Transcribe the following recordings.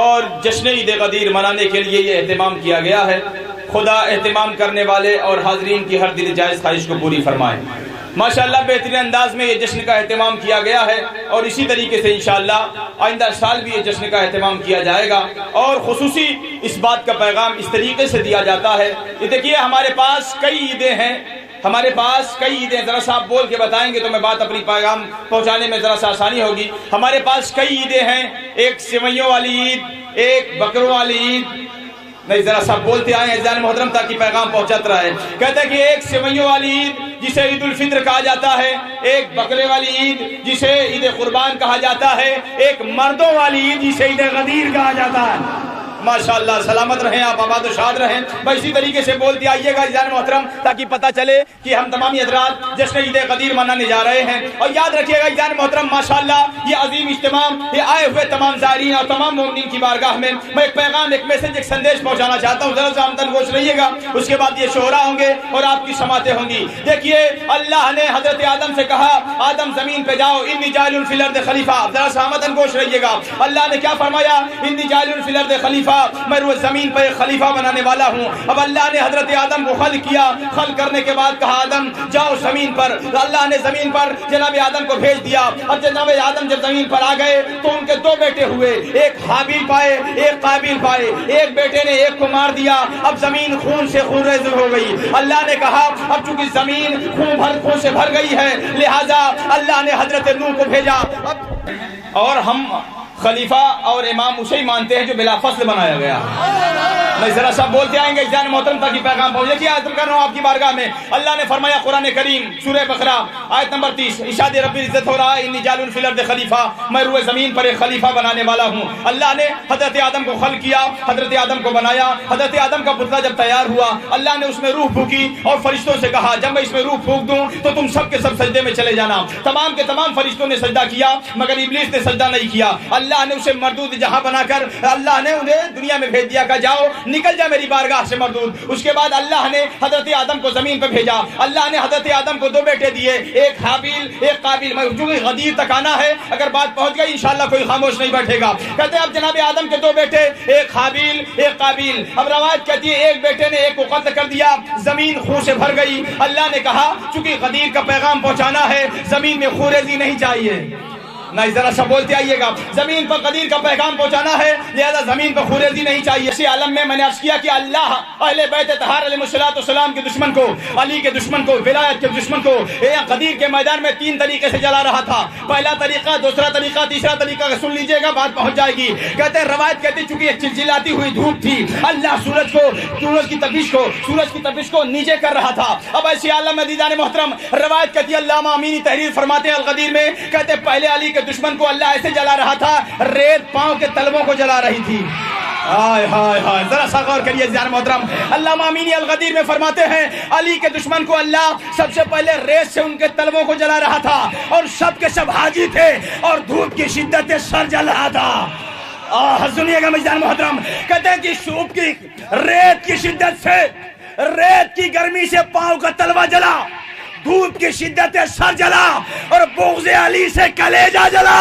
اور جشن عید غدیر منانے کے لیے یہ اہتمام کیا گیا ہے۔ خدا اہتمام کرنے والے اور حاضرین کی ہر دل جائز خواہش کو پوری فرمائے۔ ماشاءاللہ بہترین انداز میں یہ جشن کا اہتمام کیا گیا ہے، اور اسی طریقے سے انشاءاللہ آئندہ سال بھی یہ جشن کا اہتمام کیا جائے گا، اور خصوصی اس بات کا پیغام اس طریقے سے دیا جاتا ہے۔ یہ دیکھیے ہمارے پاس کئی عیدیں ہیں، ذرا سا آپ بول کے بتائیں گے تو میں بات اپنی پیغام پہنچانے میں ذرا سا آسانی ہوگی۔ ہمارے پاس کئی عیدیں ہیں، ایک سوئیوں والی عید، ایک بکروں والی عید، نہیں ذرا سا بولتے آئے ہیں جان محترم تاکہ پیغام پہنچتا رہے۔ کہتے ہیں کہ ایک سوئیوں والی عید جسے عید الفطر کہا جاتا ہے، ایک بکرے والی عید جسے عید قربان کہا جاتا ہے، ایک مردوں والی عید جسے عید غدیر کہا جاتا ہے۔ ماشاءاللہ سلامت رہیں آپ، آباد و شاد رہیں۔ بھائی اسی طریقے سے بولتے آئیے گا جان محترم تاکہ پتہ چلے کہ ہم تمامی حضرات جشن عید غدیر منانے جا رہے ہیں۔ اور یاد رکھیے گا جان محترم ماشاءاللہ یہ عظیم اجتماع، یہ آئے ہوئے تمام زائرین اور تمام مومنین کی بارگاہ میں میں ایک پیغام، ایک میسج، ایک سندیش پہنچانا چاہتا ہوں۔ ذرا سا آمدن گوش رہیے گا، اس کے بعد یہ شعراء ہوں گے اور آپ کی سماعتیں ہوں گی۔ دیکھیے اللہ نے حضرت آدم سے کہا آدم زمین پہ جاؤ، انی جاعل فی الارض خلیفہ۔ ذرا سا آمدن گوش رہیے گا، اللہ نے کیا فرمایا؟ انی جاعل فی الارض خلیفہ، میں روز زمین پر ایک خلیفہ بنانے والا ہوں۔ اب اللہ نے حضرت آدم کو خلق کیا، خلق کرنے کے بعد کہا آدم جاؤ زمین پر۔ اللہ نے زمین پر جناب آدم کو بھیج دیا، اور جناب آدم جب زمین پر آ گئے تو ان کے دو بیٹے ہوئے، ایک حابیل پائے ایک قابیل پائے۔ ایک بیٹے نے ایک کو مار دیا، اب زمین خون سے خون ریز ہو گئی۔ اللہ نے کہا اب چونکہ زمین خون سے بھر گئی ہے لہذا اللہ نے حضرت نوح کو بھیجا۔ اور ہم خلیفہ اور امام اسے ہی مانتے ہیں جو بلا فصل بنایا گیا۔ میں ذرا سا بولتے آئیں گے جان محترم تاکہ پیغام پہنچے۔ کیا عزم کر رہا ہوں آپ کی بارگاہ میں، اللہ نے فرمایا قرآن کریم سورہ بقرہ آیت نمبر 30، ارشاد رب العزت ہو رہا ہے انی جاعل فی الارض خلیفہ، میں روئے زمین پر ایک خلیفہ بنانے والا ہوں۔ اللہ نے حضرت آدم کو خلق کیا، حضرت آدم کو بنایا۔ حضرت آدم کا پتلا جب تیار ہوا اللہ نے اس میں روح پھونکی اور فرشتوں سے کہا جب میں اس میں روح پھونک دوں تو تم سب کے سب سجدے میں چلے جانا۔ تمام کے تمام فرشتوں نے سجدہ کیا مگر ابلیس نے سجدہ نہیں کیا۔ اللہ نے اسے مردود جہاں بنا کر اللہ نے انہیں دنیا میں بھیج دیا، کہا جاؤ نکل جا میری بارگاہ سے مردود۔ اس کے بعد اللہ نے حضرت آدم کو زمین پہ بھیجا۔ اللہ نے حضرت آدم کو دو بیٹے دیے، ایک حابیل ایک قابیل۔ میں چونکہ غدیر تک آنا ہے، اگر بات پہنچ گئی انشاءاللہ کوئی خاموش نہیں بیٹھے گا۔ کہتے ہیں اب جناب آدم کے دو بیٹے، ایک حابیل ایک قابیل۔ اب روایت کہتی ہے ایک بیٹے نے ایک کو قتل کر دیا، زمین خون سے بھر گئی۔ اللہ نے کہا چونکہ غدیر کا پیغام پہنچانا ہے زمین میں خونریزی نہیں چاہیے۔ نہیں ذرا سا بولتے آئیے گا، زمین پر قدیر کا پیغام پہنچانا ہے لہذا زمین پر خونریزی نہیں چاہیے۔ اسی عالم میں نے عرض کیا کہ اللہ اہل بیت طہار علیہ السلام کے دشمن کو، علی کے دشمن کو، ولایت کے دشمن کو قدیر کے میدان میں تین طریقے سے جلا رہا تھا۔ پہلا طریقہ، دوسرا طریقہ، تیسرا طریقہ سن لیجئے گا، بات پہنچ جائے گی۔ کہتے ہیں روایت کہتی چونکہ ایک چلچلاتی ہوئی دھوپ تھی، اللہ سورج کی تپش کو نیچے کر رہا تھا۔ اب ایسی عالم میں دیدان محترم روایت کہتی ہے علامہ امینی تحریر فرماتے ہیں القدیر میں، کہتے ہیں پہلے علی کے دشمن کو اللہ ایسے جلا رہا تھا ریت پاؤں کے تلووں کو جلا رہی تھی۔ ہائے ہائے ہائے، ذرا سا غور کریے جان محترم، علامہ امینی الغدیر میں فرماتے ہیں علی کے دشمن کو اللہ سب سے پہلے ریت سے ان کے تلووں کو جلا رہا تھا، اور سب کے سب حاجی تھے اور دھوپ کی شدت سے سر جل رہا تھا۔ سنیے گا جان محترم، کہتے ہیں کہ سوپ کی ریت کی شدت سے، ریت کی گرمی سے پاؤں کا تلوا جلا، دھوپ کی شدت سے سر جلا، اور بغض علی سے کلیجہ جلا۔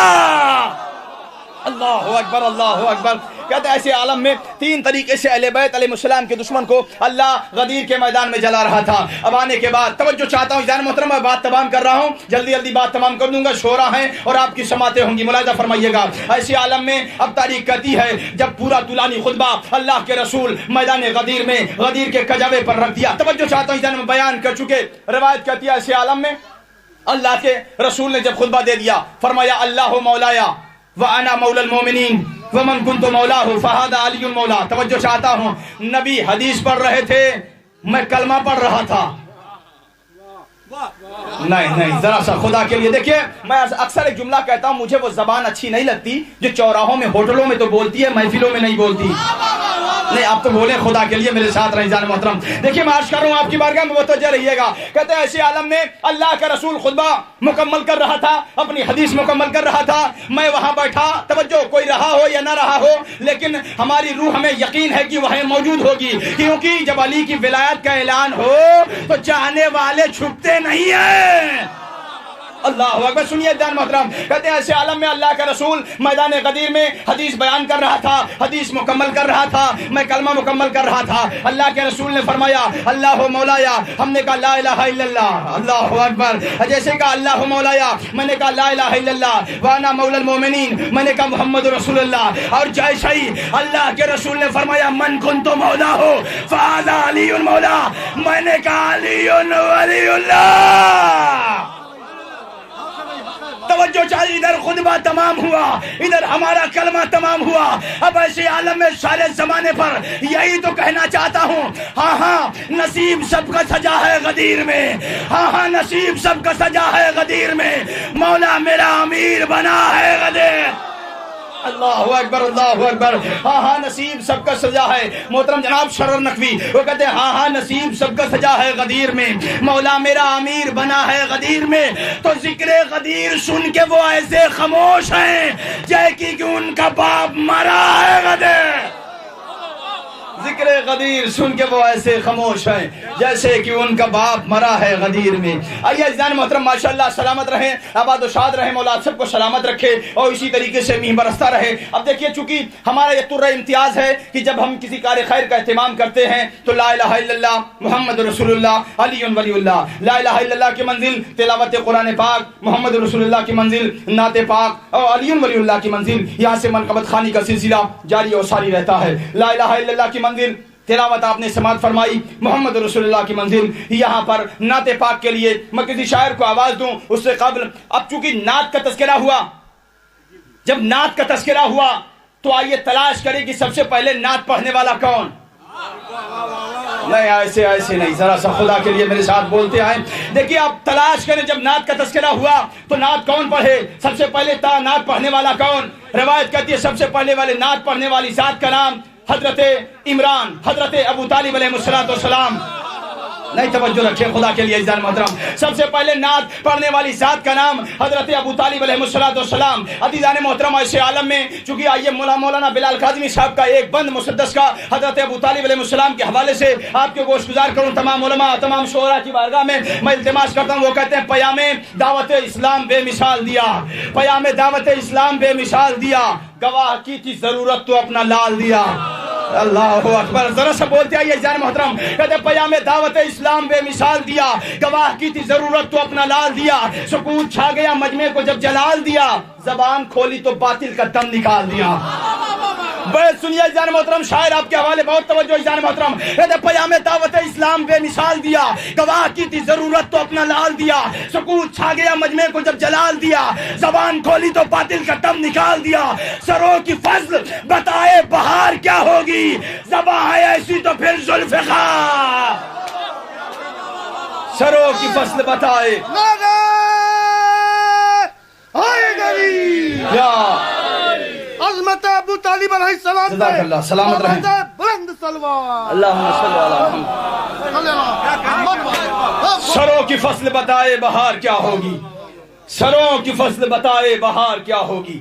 اللہ اکبر اللہ اکبر۔ کہتے ہیں ایسے عالم میں تین طریقے سے اہل بیت علیہ السلام کے دشمن کو اللہ غدیر کے میدان میں جلا رہا تھا۔ اب آنے کے بعد توجہ چاہتا ہوں جان محترم، میں بات تمام کر رہا ہوں، جلدی بات تمام کر دوں گا، شعراء ہیں اور آپ کی سماعتیں ہوں گی، ملاحظہ فرمائیے گا۔ ایسے عالم میں اب تاریخ کہتی ہے جب پورا طولانی خطبہ اللہ کے رسول میدان غدیر میں غدیر کے کجاوے پر رکھ دیا۔ توجہ چاہتا ہوں جان، میں بیان کر چکے، روایت کہتی ہے ایسے عالم میں اللہ کے رسول نے جب خطبہ دے دیا فرمایا اللہ مولایا وَأَنَا مَوْلَى الْمُؤْمِنِينَ وَمَنْ كُنْتُ مَوْلَاهُ فَهَذَا عَلِيٌّ الْمَوْلَى۔ توجہ چاہتا ہوں، نبی حدیث پڑھ رہے تھے، میں کلمہ پڑھ رہا تھا۔ نہیں ذرا سا خدا کے لیے دیکھیے، میں اکثر ایک جملہ کہتا ہوں، مجھے وہ زبان اچھی نہیں لگتی جو چوراہوں میں ہوٹلوں میں تو بولتی ہے، محفلوں میں نہیں بولتی۔ نہیں آپ تو بولیں خدا کے لیے، میرے ساتھ رہیں جان محترم۔ دیکھیے میں عرض کر رہا ہوں آپ کی بارگاہ میں متوجہ رہیے گا۔ کہتے ہیں ایسے عالم میں اللہ کا رسول خطبہ مکمل کر رہا تھا، اپنی حدیث مکمل کر رہا تھا، میں وہاں بیٹھا، توجہ کوئی رہا ہو یا نہ رہا ہو لیکن ہماری روح ہمیں یقین ہے کہ وہیں موجود ہوگی، کیونکہ جب علی کی ولایت کا اعلان ہو تو چاہنے والے چھپتے نہیں ہیں۔ اللہ اکبر. سنیے جان محترم, کہتے ہیں ایسے عالم میں اللہ کا رسول میدان غدیر میں حدیث بیان کر رہا تھا, حدیث مکمل کر رہا تھا, میں کلمہ مکمل کر رہا تھا. اللہ کے رسول نے فرمایا اللہ مولایا, ہم نے کہا لا الہ الا اللہ, اللہ اکبر. جیسے کہا اللہ مولایا, میں نے کہا لا الہ الا اللہ, وانا مولا المومنین, میں نے کہا محمد رسول اللہ. اور جیسے ہی اللہ کے رسول نے فرمایا من کنت مولا ہو فہذا علی مولا, میں نے کہا علی ولی اللہ. توجہ چاہیے, ادھر خطبہ تمام ہوا, ادھر ہمارا کلمہ تمام ہوا. اب ایسے عالم میں سارے زمانے پر یہی تو کہنا چاہتا ہوں, ہاں ہاں نصیب سب کا سجا ہے غدیر میں, ہاں ہاں نصیب سب کا سجا ہے غدیر میں, مولا میرا امیر بنا ہے غدیر. اللہ اکبر, اللہ اکبر. ہاں ہاں نصیب سب کا سجا ہے. محترم جناب شرر نقوی وہ کہتے ہیں ہاں ہاں نصیب سب کا سجا ہے غدیر میں, مولا میرا امیر بنا ہے غدیر میں. تو ذکر غدیر سن کے وہ ایسے خاموش ہیں جیسے کہ ان کا باپ مرا ہے غدیر. ذکر غدیر سن کے وہ ایسے خاموش ہیں جیسے کہ ان کا باپ مرا ہے غدیر میں. آئیے عزیزان محترم, ماشاءاللہ سلامت رہیں, آباد و شاد رہیں, مولا سب کو سلامت رکھے اور اسی طریقے سے میہ برستا رہے. اب دیکھیے چونکہ ہمارا یہ طرح امتیاز ہے کہ جب ہم کسی کار خیر کا اہتمام کرتے ہیں تو لا الہ الا اللہ محمد رسول اللہ علی ولی اللہ, لا الہ الا اللہ کی منزل تلاوت قرآن پاک, محمد رسول اللہ کی منزل نعت پاک اور علی ولی اللہ کی منزل, یہاں سے منقبت خوانی کا سلسلہ جاری اور ساری رہتا ہے. لا الہ الا اللہ کی منزل تلاوت آپ نے سماعت فرمائی, محمد رسول اللہ کی منزل. یہاں پر نعت پاک کے لیے میں کسی شاعر کو آواز دوں اس سے قبل, اب چونکہ نعت کا تذکرہ ہوا, جب نعت کا تذکرہ ہوا تو آئیے تلاش کریں کہ سب سے پہلے نعت پڑھنے والا کون. نہیں ایسے نہیں, ذرا سا خدا کے لیے میرے ساتھ بولتے آئیں. دیکھیے آپ تلاش کریں جب نعت کا تذکرہ ہوا تو نعت کون پڑھے, سب سے پہلے نعت پڑھنے والا کون. روایت کہتی ہے سب سے پہلے والے نعت پڑھنے والی ذات کا نام حضرت عمران, حضرت ابو طالب علیہ السلام. نہیں توجہ رکھیں خدا کے لیے عزیزان محترم, سب سے پہلے نعت پڑھنے والی ذات کا نام حضرت ابو طالب علیہ السلام. عزیزان محترم ایسے عالم میں چونکہ آئیے مولانا بلال کاظمی صاحب کا ایک بند مسدس کا حضرت ابو طالب علیہ السلام کے حوالے سے آپ کے گوش گزار کروں. تمام علماء تمام شعراء کی بارگاہ میں میں التماس کرتا ہوں. وہ کہتے ہیں پیام دعوت اسلام بے مثال دیا, پیام دعوت اسلام بے مثال دیا, گواہ کی تھی ضرورت تو اپنا لال دیا. اللہ اکبر, ذرا سا بولتے آئیے عزیزان محترم, کہتے پیام دعوت اسلام بے مثال دیا, گواہ کی تھی ضرورت تو اپنا لال دیا, سکوت چھا گیا مجمع کو جب جلال دیا, زبان کھولی تو باطل کا دم نکال دیا. سنیے عزیزان محترم, شاعر آپ کے حوالے بہت توجہ عزیزان محترم, کہتے پیام دعوت اسلام بے مثال دیا, گواہ کی تھی ضرورت تو اپنا لال دیا, سکوت چھا گیا مجمع کو جب جلال دیا, زبان کھولی تو باطل کا دم نکال دیا. سروں کی فضل بتائے بہار کیا ہوگی, زباں ہے ایسی تو پھر ذوالفقار. سروں کی فضل بتائے عظمت ابو طالب علیہ السلام. جزاک اللہ, سلامت رہیں. بلند سلوات. اللہم صلی علی محمد. سروں کی فصل بتائے بہار کیا ہوگی, سروں کی فصل بتائے بہار کیا ہوگی,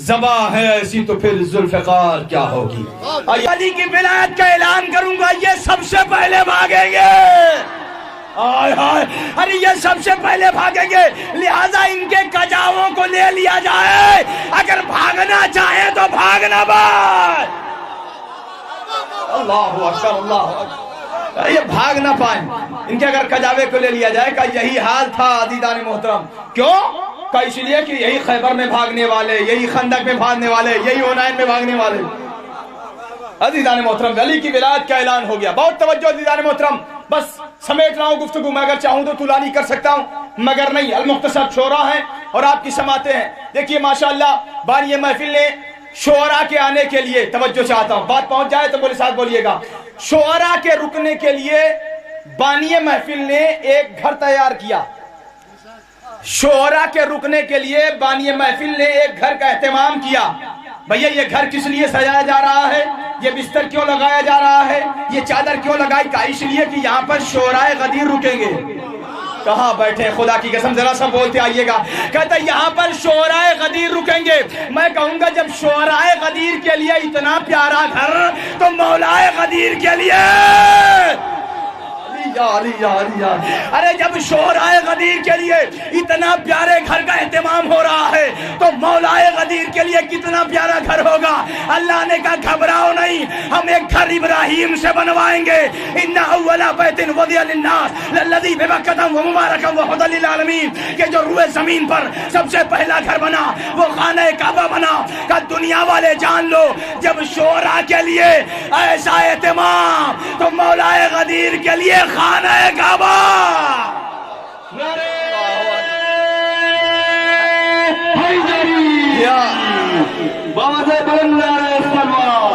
زباں ہے ایسی تو پھر ذوالفقار کیا ہوگی. علی کی ولایت کا اعلان کروں گا, یہ سب سے پہلے بھاگیں گے. ارے یہ سب سے پہلے بھاگیں گے, لہذا ان کے کجاووں کو لے لیا جائے, اگر بھاگنا چاہیں تو بھاگنا بھائی. اللہ اکبر, اللہ اکبر. یہ بھاگ نہ پائیں, ان کے اگر کجاوے کو لے لیا جائے. کہ یہی حال تھا عزیزان محترم, کیوں کہ اس لیے کہ یہی خیبر میں بھاگنے والے, یہی خندق میں بھاگنے والے, یہی حنین میں بھاگنے والے. عزیزان محترم علی کی ولایت کا اعلان ہو گیا. بہت توجہ عزیزان محترم, بس سمیٹ رہا ہوں گفتگو, میں اگر چاہوں تو طولانی کر سکتا ہوں مگر نہیں, المختصر شعراء ہیں اور آپ کی سماعتیں ہیں. دیکھیے ماشاءاللہ بانی محفل نے شعراء کے آنے کے لیے, توجہ چاہتا ہوں بات پہنچ جائے تو میرے ساتھ بولیے گا, شعراء کے رکنے کے لیے بانی محفل نے ایک گھر تیار کیا. شعراء کے رکنے کے لیے بانی محفل نے ایک گھر کا اہتمام کیا. بھیا یہ گھر کس لیے سجایا جا رہا ہے, یہ بستر کیوں لگایا جا رہا ہے, یہ چادر کیوں لگائی, کا اس لیے کہ یہاں پر شعراء غدیر رکیں گے. کہاں بیٹھے خدا کی قسم, ذرا سا بولتے آئیے گا. کہتا ہے یہاں پر شعراء غدیر رکیں گے. میں کہوں گا جب شعراء غدیر کے لیے اتنا پیارا گھر, تو مولا غدیر کے لیے ارے جب شعراء غدیر کے لیے اتنا پیارے گھر کا اہتمام ہو رہا ہے تو مولائے غدیر کے لیے کتنا پیارا گھر ہوگا. اللہ نے کہا گھبراؤ نہیں, ہم ایک گھر ابراہیم سے بنوائیں گے. ان اول بیت وضع للناس للذی ببکۃ مبارکا وہدی للعالمین, کہ جو روئے زمین پر سب سے پہلا گھر بنا وہ خانہ کعبہ بنا. کہ دنیا والے جان لو جب شعراء کے لیے ایسا اہتمام تو مولائے غدیر کے لیے خانہ کعبہ.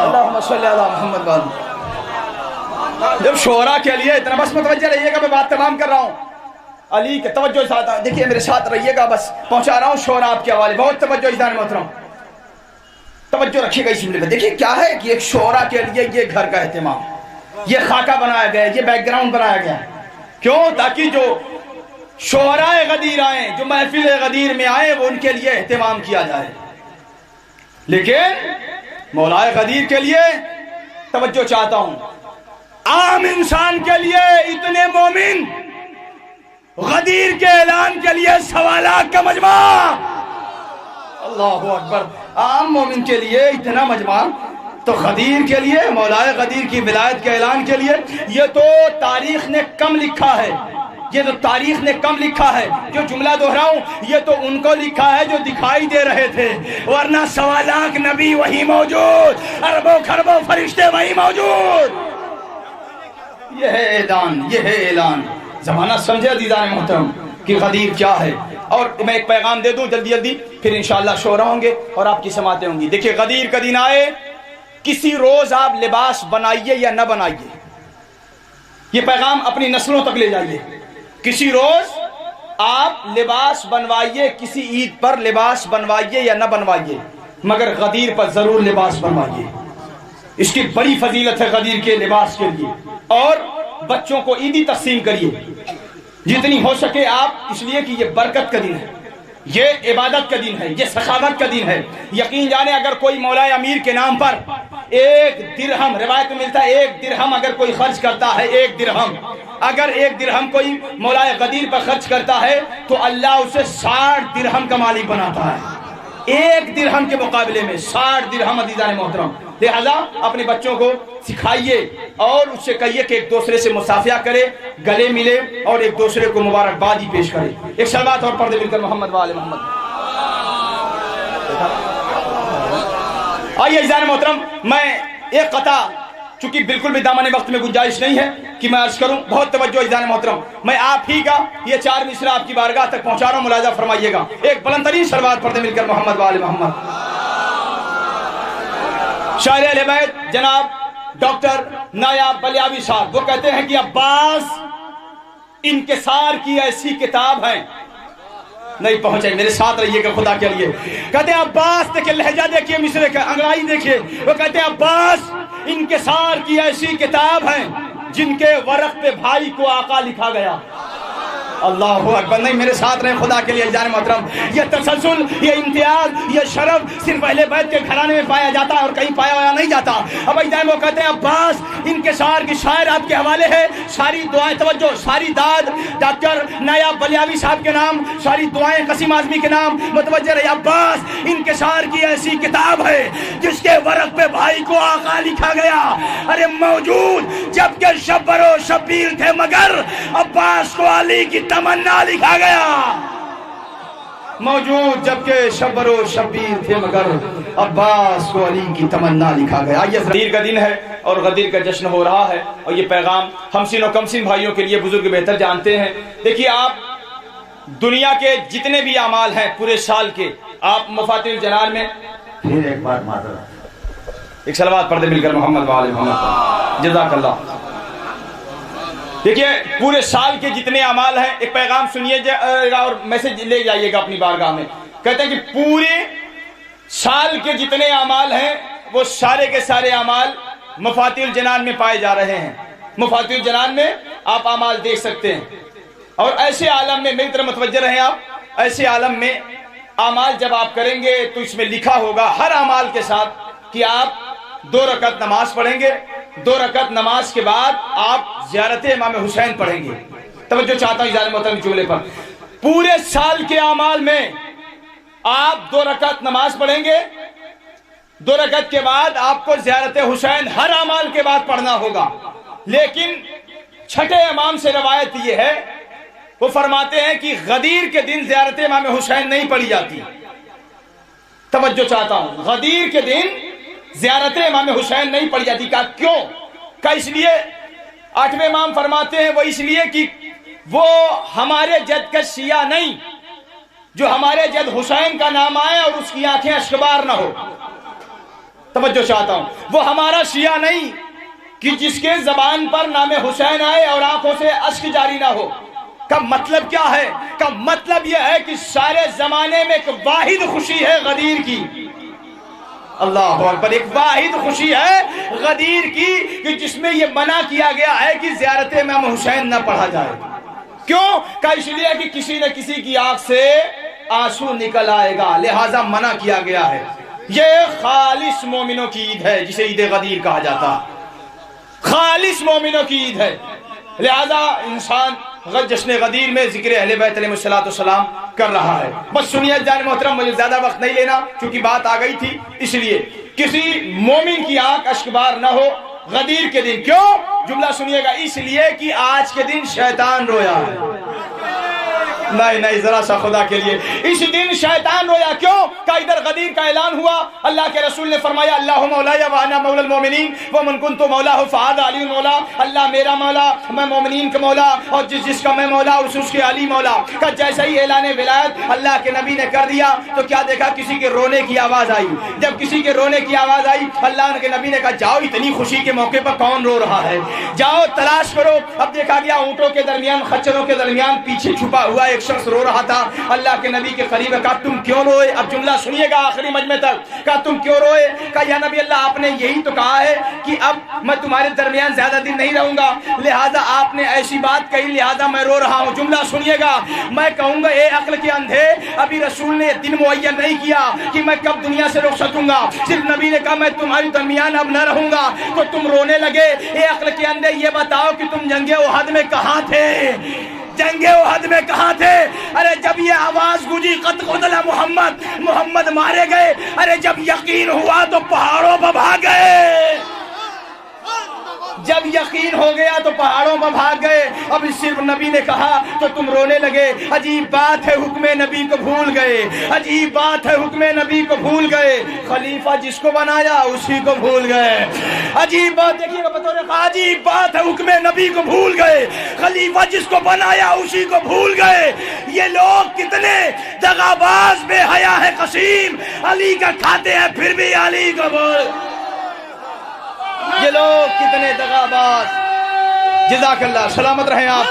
اللہم صلی علی محمد. جب شعراء کے لیے اتنا, بس متوجہ رہیے گا, میں بات تمام کر رہا ہوں. علی کے توجہ ساتھ دیکھیے, میرے ساتھ رہیے گا, بس پہنچا رہا ہوں شعراء آپ کے حوالے. بہت توجہ عزیزان محترم, توجہ رکھیے گا اس ملے میں. دیکھیے کیا ہے کہ ایک شعراء کے لیے یہ گھر کا اہتمام, یہ خاکہ بنایا گیا, یہ بیک گراؤنڈ بنایا گیا. کیوں؟ تاکہ جو شعراء غدیر آئیں, جو محفل غدیر میں آئیں, وہ ان کے لیے اہتمام کیا جائے. لیکن مولائے غدیر کے لیے توجہ چاہتا ہوں, عام انسان کے لیے اتنے مومن, غدیر کے اعلان کے لیے 1.25 لاکھ کا مجمع. اللہ اکبر. عام مومن کے لیے اتنا مجمع, تو غدیر کے لیے, مولائے غدیر کی ولایت کے اعلان کے لیے, یہ تو تاریخ نے کم لکھا ہے, یہ تو تاریخ نے کم لکھا ہے. جو جملہ دہراؤں یہ تو ان کو لکھا ہے جو دکھائی دے رہے تھے, ورنہ 1.25 لاکھ نبی وہی موجود, اربوں خربوں فرشتے وہی موجود. یہ ہے اعلان, یہ ہے اعلان. زمانہ سمجھے عزیزان محترم کہ غدیر کیا ہے. اور میں ایک پیغام دے دوں جلدی جلدی, پھر انشاءاللہ شعراء ہوں گے اور آپ کی سماعتیں ہوں گی. دیکھیے غدیر کا دن آئے, کسی روز آپ لباس بنائیے یا نہ بنائیے, یہ پیغام اپنی نسلوں تک لے جائیے. کسی روز آپ لباس بنوائیے, کسی عید پر لباس بنوائیے یا نہ بنوائیے, مگر غدیر پر ضرور لباس بنوائیے. اس کی بڑی فضیلت ہے غدیر کے لباس کے لیے. اور بچوں کو عیدی تقسیم کریے جتنی ہو سکے آپ, اس لیے کہ یہ برکت کا دن ہے, یہ عبادت کا دن ہے, یہ سخاوت کا دن ہے. یقین جانے اگر کوئی مولائے امیر کے نام پر 1 درہم, روایت میں ملتا ہے 1 درہم اگر کوئی خرچ کرتا ہے, 1 درہم, اگر 1 درہم کوئی مولائے غدیر پر خرچ کرتا ہے تو اللہ اسے 60 درہم کا مالک بناتا ہے. 1 درہم کے مقابلے میں 60 درہم عزیزان محترم. لہذا اپنے بچوں کو سکھائیے اور اس سے کہیے کہ ایک دوسرے سے مصافحہ کرے, گلے ملے اور ایک دوسرے کو مبارکبادی پیش کرے. ایک صلوات اور پڑھ مل کر محمد و آل محمد. آئیے عزیزان محترم, میں ایک قطع, چونکہ بالکل بھی دامن وقت میں گنجائش نہیں ہے کہ میں عرض کروں, بہت توجہ عزیزان محترم, میں آپ ہی کا یہ 4 مصرع آپ کی بارگاہ تک پہنچا رہا ہوں, ملاحظہ فرمائیے گا. ایک بلند ترین صلوات پڑھتے مل کر محمد و آل محمد. شاعر اہل بیت جناب ڈاکٹر نایاب بلیاوی صاحب, وہ کہتے ہیں کہ عباس انکسار کی ایسی کتاب ہے, نہیں پہنچے, میرے ساتھ رہیے گا خدا کے لیے. کہتے ہیں عباس, دیکھیں لہجہ دیکھیے, مصرے کا انگڑائی دیکھیے, وہ کہتے ہیں عباس انکسار کی ایسی کتاب ہے جن کے ورق پہ بھائی کو آقا لکھا گیا. اللہ اکبر. نہیں میرے ساتھ رہے خدا کے لیے جان محترم. یہ تسلسل, یہ امتیاز, یہ شرف صرف اہل بیت کے گھرانے میں پایا جاتا ہے اور کہیں پایا ہوا نہیں جاتا. اب ایدائم وہ کہتے ہیں عباس انکسار کی شاعر آپ کے حوالے ہے, ساری دعائیں, توجہ, ساری داد ڈاکٹر نایاب بلیاوی صاحب کے نام, ساری دعائیں قاسم اعظمی کے نام, متوجہ رہے. عباس انکسار کی ایسی کتاب ہے جس کے ورق پہ بھائی کو آقا لکھا گیا. ارے موجود جبکہ شبر و شبیر تھے مگر عباس کو علی کی تمنا لکھا گیا. موجود جبکہ شبر و شبیر تھے مگر عباس کو علی کی تمنا لکھا گیا. یہ غدیر کا دن ہے اور غدیر کا جشن ہو رہا ہے, اور یہ پیغام ہم سین و کم سین بھائیوں کے لیے بزرگ بہتر جانتے ہیں. دیکھیے آپ دنیا کے جتنے بھی اعمال ہیں پورے سال کے, آپ مفاتیح الجنان میں پھر ایک بار ایک صلوات پڑھ دے مل کر محمد و آل محمد. جزاک اللہ. دیکھیے پورے سال کے جتنے اعمال ہیں, ایک پیغام سنیے گا اور میسج لے جائیے گا اپنی بارگاہ میں. کہتے ہیں کہ پورے سال کے جتنے اعمال ہیں وہ سارے کے سارے اعمال مفاتیح الجنان میں پائے جا رہے ہیں. مفاتیح الجنان میں آپ اعمال دیکھ سکتے ہیں. اور ایسے عالم میں میری طرف متوجہ رہیں آپ, ایسے عالم میں اعمال جب آپ کریں گے تو اس میں لکھا ہوگا ہر اعمال کے ساتھ کہ آپ 2 رکعت نماز پڑھیں گے 2 رکعت نماز کے بعد آپ زیارت امام حسین پڑھیں گے. توجہ چاہتا ہوں اجازت محترم جملے پر. پورے سال کے اعمال میں آپ 2 رکعت نماز پڑھیں گے. 2 رکعت کے بعد آپ کو زیارت حسین ہر اعمال کے بعد پڑھنا ہوگا. لیکن چھٹے امام سے روایت یہ ہے، وہ فرماتے ہیں کہ غدیر کے دن زیارت امام حسین نہیں پڑھی جاتی. توجہ چاہتا ہوں، غدیر کے دن زیارت امام حسین نہیں پڑھی جاتی. کہا کیوں؟ کہا اس لیے 8ویں امام فرماتے ہیں وہ اس لیے کہ وہ ہمارے جد کا شیعہ نہیں جو ہمارے جد حسین کا نام آئے اور اس کی آنکھیں اشکبار نہ ہو. توجہ چاہتا ہوں، وہ ہمارا شیعہ نہیں کہ جس کے زبان پر نام حسین آئے اور آنکھوں سے اشک جاری نہ ہو. کا مطلب کیا ہے؟ کا مطلب یہ ہے کہ سارے زمانے میں ایک واحد خوشی ہے غدیر کی. اللہ اکبر. ایک واحد خوشی ہے غدیر کی کہ جس میں یہ منع کیا گیا ہے کہ زیارت امام حسین نہ پڑھا جائے. کیوں؟ کہ اس لیے کہ کسی نہ کسی کی آنکھ سے آنسو نکل آئے گا، لہذا منع کیا گیا ہے. یہ خالص مومنوں کی عید ہے جسے عید غدیر کہا جاتا. خالص مومنوں کی عید ہے، لہذا انسان جشن غدیر میں ذکر اہل بیت علیہ السلام کر رہا ہے. بس سنیے جان محترم، مجھے زیادہ وقت نہیں لینا چونکہ بات آ گئی تھی، اس لیے کسی مومن کی آنکھ اشکبار نہ ہو غدیر کے دن. کیوں؟ جملہ سنیے گا. اس لیے کہ آج کے دن شیطان رویا ہے. نہیں ذرا سا خدا کے لیے، اس دن شیطان رویا. کیوں؟ کہ ادھر غدیر کا اعلان ہوا. اللہ کے رسول نے فرمایا اللہ مولاي وانا مولا المؤمنین ومن كنت مولاه فهذا علی مولا. اللہ میرا مولا، میں مومنین کا مولا، اور جس کا میں مولا اس کے علی مولا. کہ جیسے ہی اعلان ولایت اللہ کے نبی نے کر دیا تو کیا دیکھا؟ کسی کے رونے کی آواز آئی. جب کسی کے رونے کی آواز آئی اللہ کے نبی نے کہا جاؤ اتنی خوشی کے موقع پر کون رو رہا ہے، جاؤ تلاش کرو. اب دیکھا گیا اونٹوں کے درمیان، خچروں کے درمیان پیچھے چھپا ہوا ایک شخص رو رہا تھا. اللہ کے نبی کے قریب کہا تم کیوں روئے؟ اب جملہ سنیے گا آخری مجمع تک. کہا تم کیوں روئے؟ کہا یا نبی اللہ آپ نے یہی تو کہا ہے کہ اب میں تمہارے درمیان زیادہ دن نہیں رہوں گا، لہذا آپ نے ایسی بات کہی لہذا میں رو رہا ہوں. جملہ سنیے گا. میں کہوں گا اے عقل کے اندھے، ابھی رسول نے دن معین نہیں کیا کہ میں کب دنیا سے رخصت ہوں گا، صرف نبی نے کہا میں تمہارے درمیان اب نہ رہوں گا. تو تم رونے لگے. اے عقل کے اندھے یہ بتاؤ کہ تم جنگ احد میں کہاں تھے؟ جنگ احد میں کہاں تھے؟ ارے جب یہ آواز گونجی قد قتل محمد مارے گئے، ارے جب یقین ہوا تو پہاڑوں پر بھاگ گئے. جب یقین ہو گیا تو پہاڑوں پر بھاگ گئے. اب صرف نبی نے کہا تو تم رونے لگے. عجیب بات ہے حکم نبی کو بھول گئے، عجیب بات ہے حکم نبی کو بھول گئے. خلیفہ جس کو بنایا اسی کو بھول گئے. عجیب بات دیکھیے گا بطور عجیب بات ہے حکم نبی کو بھول گئے، خلیفہ جس کو بنایا اسی کو بھول گئے. یہ لوگ کتنے دغاباز بے حیا ہے قسیم، علی کا کھاتے ہیں پھر بھی علی کو بھول. یہ لوگ کتنے دغاباز. جزاک اللہ، سلامت رہیں آپ.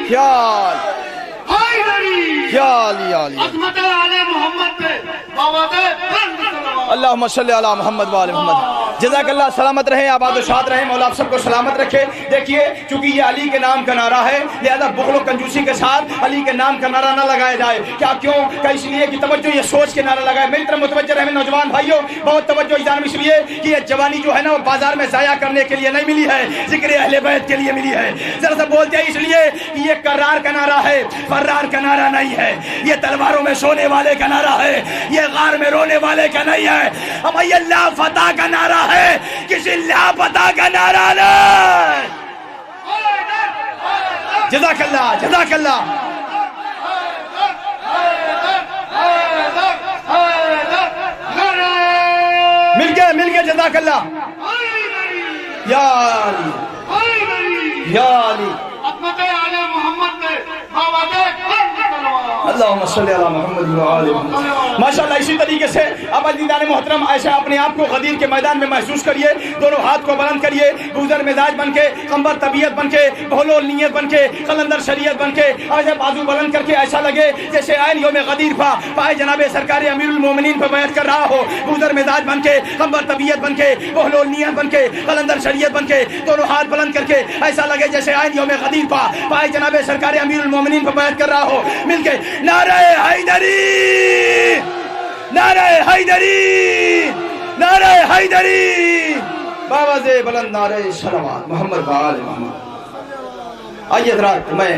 خیال عظمت علی محمد پہ اللہم صلی علی محمد و آل محمد. جزاک اللہ، سلامت رہیں، آباد و شاد رہیں، مولا آپ سب کو سلامت رکھے. دیکھیے چونکہ یہ علی کے نام کا نعرہ ہے لہذا بخل و کنجوسی کے ساتھ علی کے نام کا نعرہ نہ لگایا جائے. کیا کیوں؟ کہ اس لیے کہ توجہ یہ سوچ کے نعرہ لگائے. میری طرف متوجہ رہے نوجوان بھائیوں، بہت توجہ اجازت اس لیے کہ یہ جوانی جو ہے نا وہ بازار میں ضائع کرنے کے لیے نہیں ملی ہے، ذکر اہل بیت کے لیے ملی ہے. ذرا سا بولتے ہیں اس لیے کہ یہ کرار کا نعرہ ہے، فرار کا نعرہ نہیں ہے. یہ تلواروں میں سونے والے کا نعرہ ہے، یہ غار میں رونے والے کا نہیں ہے. ہم اللہ فتح کا نعرہ ہے، کسی لاپتہ کا نعرہ نہیں. جزاک اللہ، جزاک اللہ. مل گئے جزاک اللہ. یا علی، یا علی. اللہم صلی علی محمد و آل محمد. ماشاءاللہ اسی طریقے سے اب عزیزان محترم ایسا اپنے آپ کو غدیر کے میدان میں محسوس کریے. دونوں ہاتھ کو بلند کریے، گوزر مزاج بن کے، قمبر طبیعت بن کے، بہلول نیت بن کے، قلندر شریعت بن کے ایسے بازو بلند کر کے ایسا لگے جیسے عین یوم غدیر پائے جناب سرکار امیر المومنین پہ بیعت کر رہا ہو. گوزر مزاج بن کے، قمبر طبیعت بن کے، بہلول نیت بن کے، قلندر شریعت بن کے، دونوں ہاتھ بلند کر کے ایسا لگے جیسے عین یوم غدیر پائے جناب سرکار امیر المومنین پہ بیعت کر رہا ہو. مل کے نعرہ حیدری، نعرہ حیدری، نعرہ حیدری. بابا آواز بلند نعرہ صلوات محمد وآل محمد۔ آئیے حضرات، میں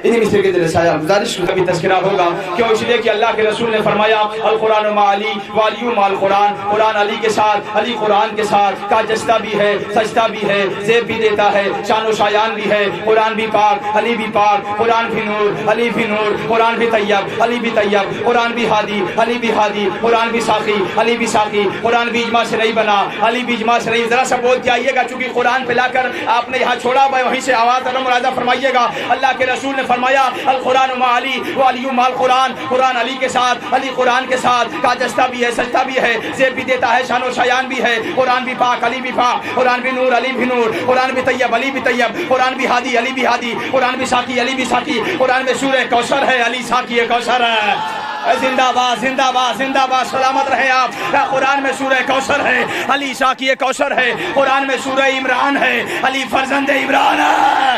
انہی مصر کے دل سایہ گزارش کا بھی تذکرہ ہوگا، کیوں اس لیے کہ اللہ کے رسول نے فرمایا القرآن مع علی وعلی مع القرآن، قرآن علی کے ساتھ، علی قرآن کے ساتھ، کا جستا بھی ہے، سجدہ بھی ہے، زیب بھی دیتا ہے، شان و شایان بھی ہے، قرآن بھی پاک، علی بھی پاک، قرآن بھی نور، علی بھی نور، قرآن بھی طیب، علی بھی طیب، قرآن بھی ہادی، علی بھی ہادی، قرآن بھی ساقی، علی بھی ساقی، قرآن بھی اجماع سے نہیں بنا، علی بھی اجماع سے نہیں۔ ذرا سا بول کے آئیے گا، چونکہ قرآن پہ لا کر آپ نے یہاں چھوڑا، وہیں سے آواز مراجعہ فرمائیے گا۔ اللہ کے رسول نے فرمایا القرآن مع علی وعلی مع القرآن، قرآن علی کے ساتھ، علی قرآن کے ساتھ، کا جستا بھی ہے، سجدہ بھی ہے، زیب بھی دیتا ہے، شان و شایان بھی ہے، قرآن بھی پاک، علی بھی پاک، قرآن بھی نور، علی بھی نور، قرآن بھی طیب، علی بھی طیب، قرآن بھی ہادی، علی بھی ہادی، قرآن بھی ساقی، علی بھی ساقی، قرآن میں سورہ کوثر ہے، علی ساقی کوثر ہے۔ زندہ باد زندہ باد زندہ باد، سلامت رہے آپ۔ قرآن میں سورہ کوثر ہے، علی ساقی کوثر ہے، قرآن میں سورہ عمران ہے، علی فرزند عمران ہے،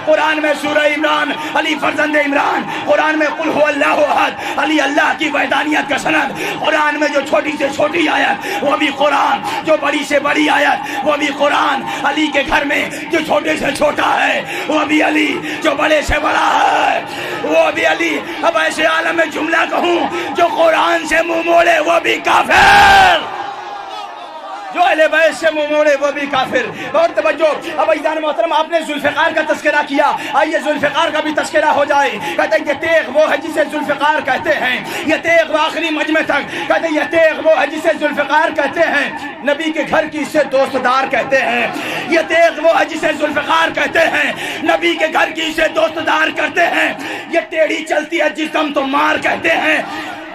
قرآن میں سورہ عمران، علی فرزند عمران، قرآن میں قل هو اللہ احد، علی اللہ کی وحدانیت کا سند، قرآن میں جو چھوٹی سے چھوٹی آیت وہ بھی قرآن، جو بڑی سے بڑی آیت وہ بھی قرآن، علی کے گھر میں جو چھوٹے سے چھوٹا ہے وہ بھی علی، جو بڑے سے بڑا ہے وہ بھی علی۔ اب ایسے عالم میں جملہ کہوں جو قرآن سے منہ موڑے وہ بھی کافر، جو اہل بیت سے منہ موڑے وہ بھی کافر۔ اور توجہ، اب عزیزان محترم، آپ نے ذوالفقار کا تذکرہ کیا، آئیے ذوالفقار کا بھی تذکرہ ہو جائے۔ کہتے ہیں یہ تیغ وہ ہے جسے ذوالفقار کہتے ہیں، یہ تیغ وہ آخری مجمع تک، کہتے ہیں یہ تیغ وہ ہے جسے ذوالفقار کہتے ہیں، نبی کے گھر کی اسے دوست دار کہتے ہیں، یہ تیغ وہ ہے جسے ذوالفقار کہتے ہیں، نبی کے گھر کی اسے دوست دار کرتے ہیں، یہ ٹیڑھی چلتی ہے جسم تو مار کہتے ہیں،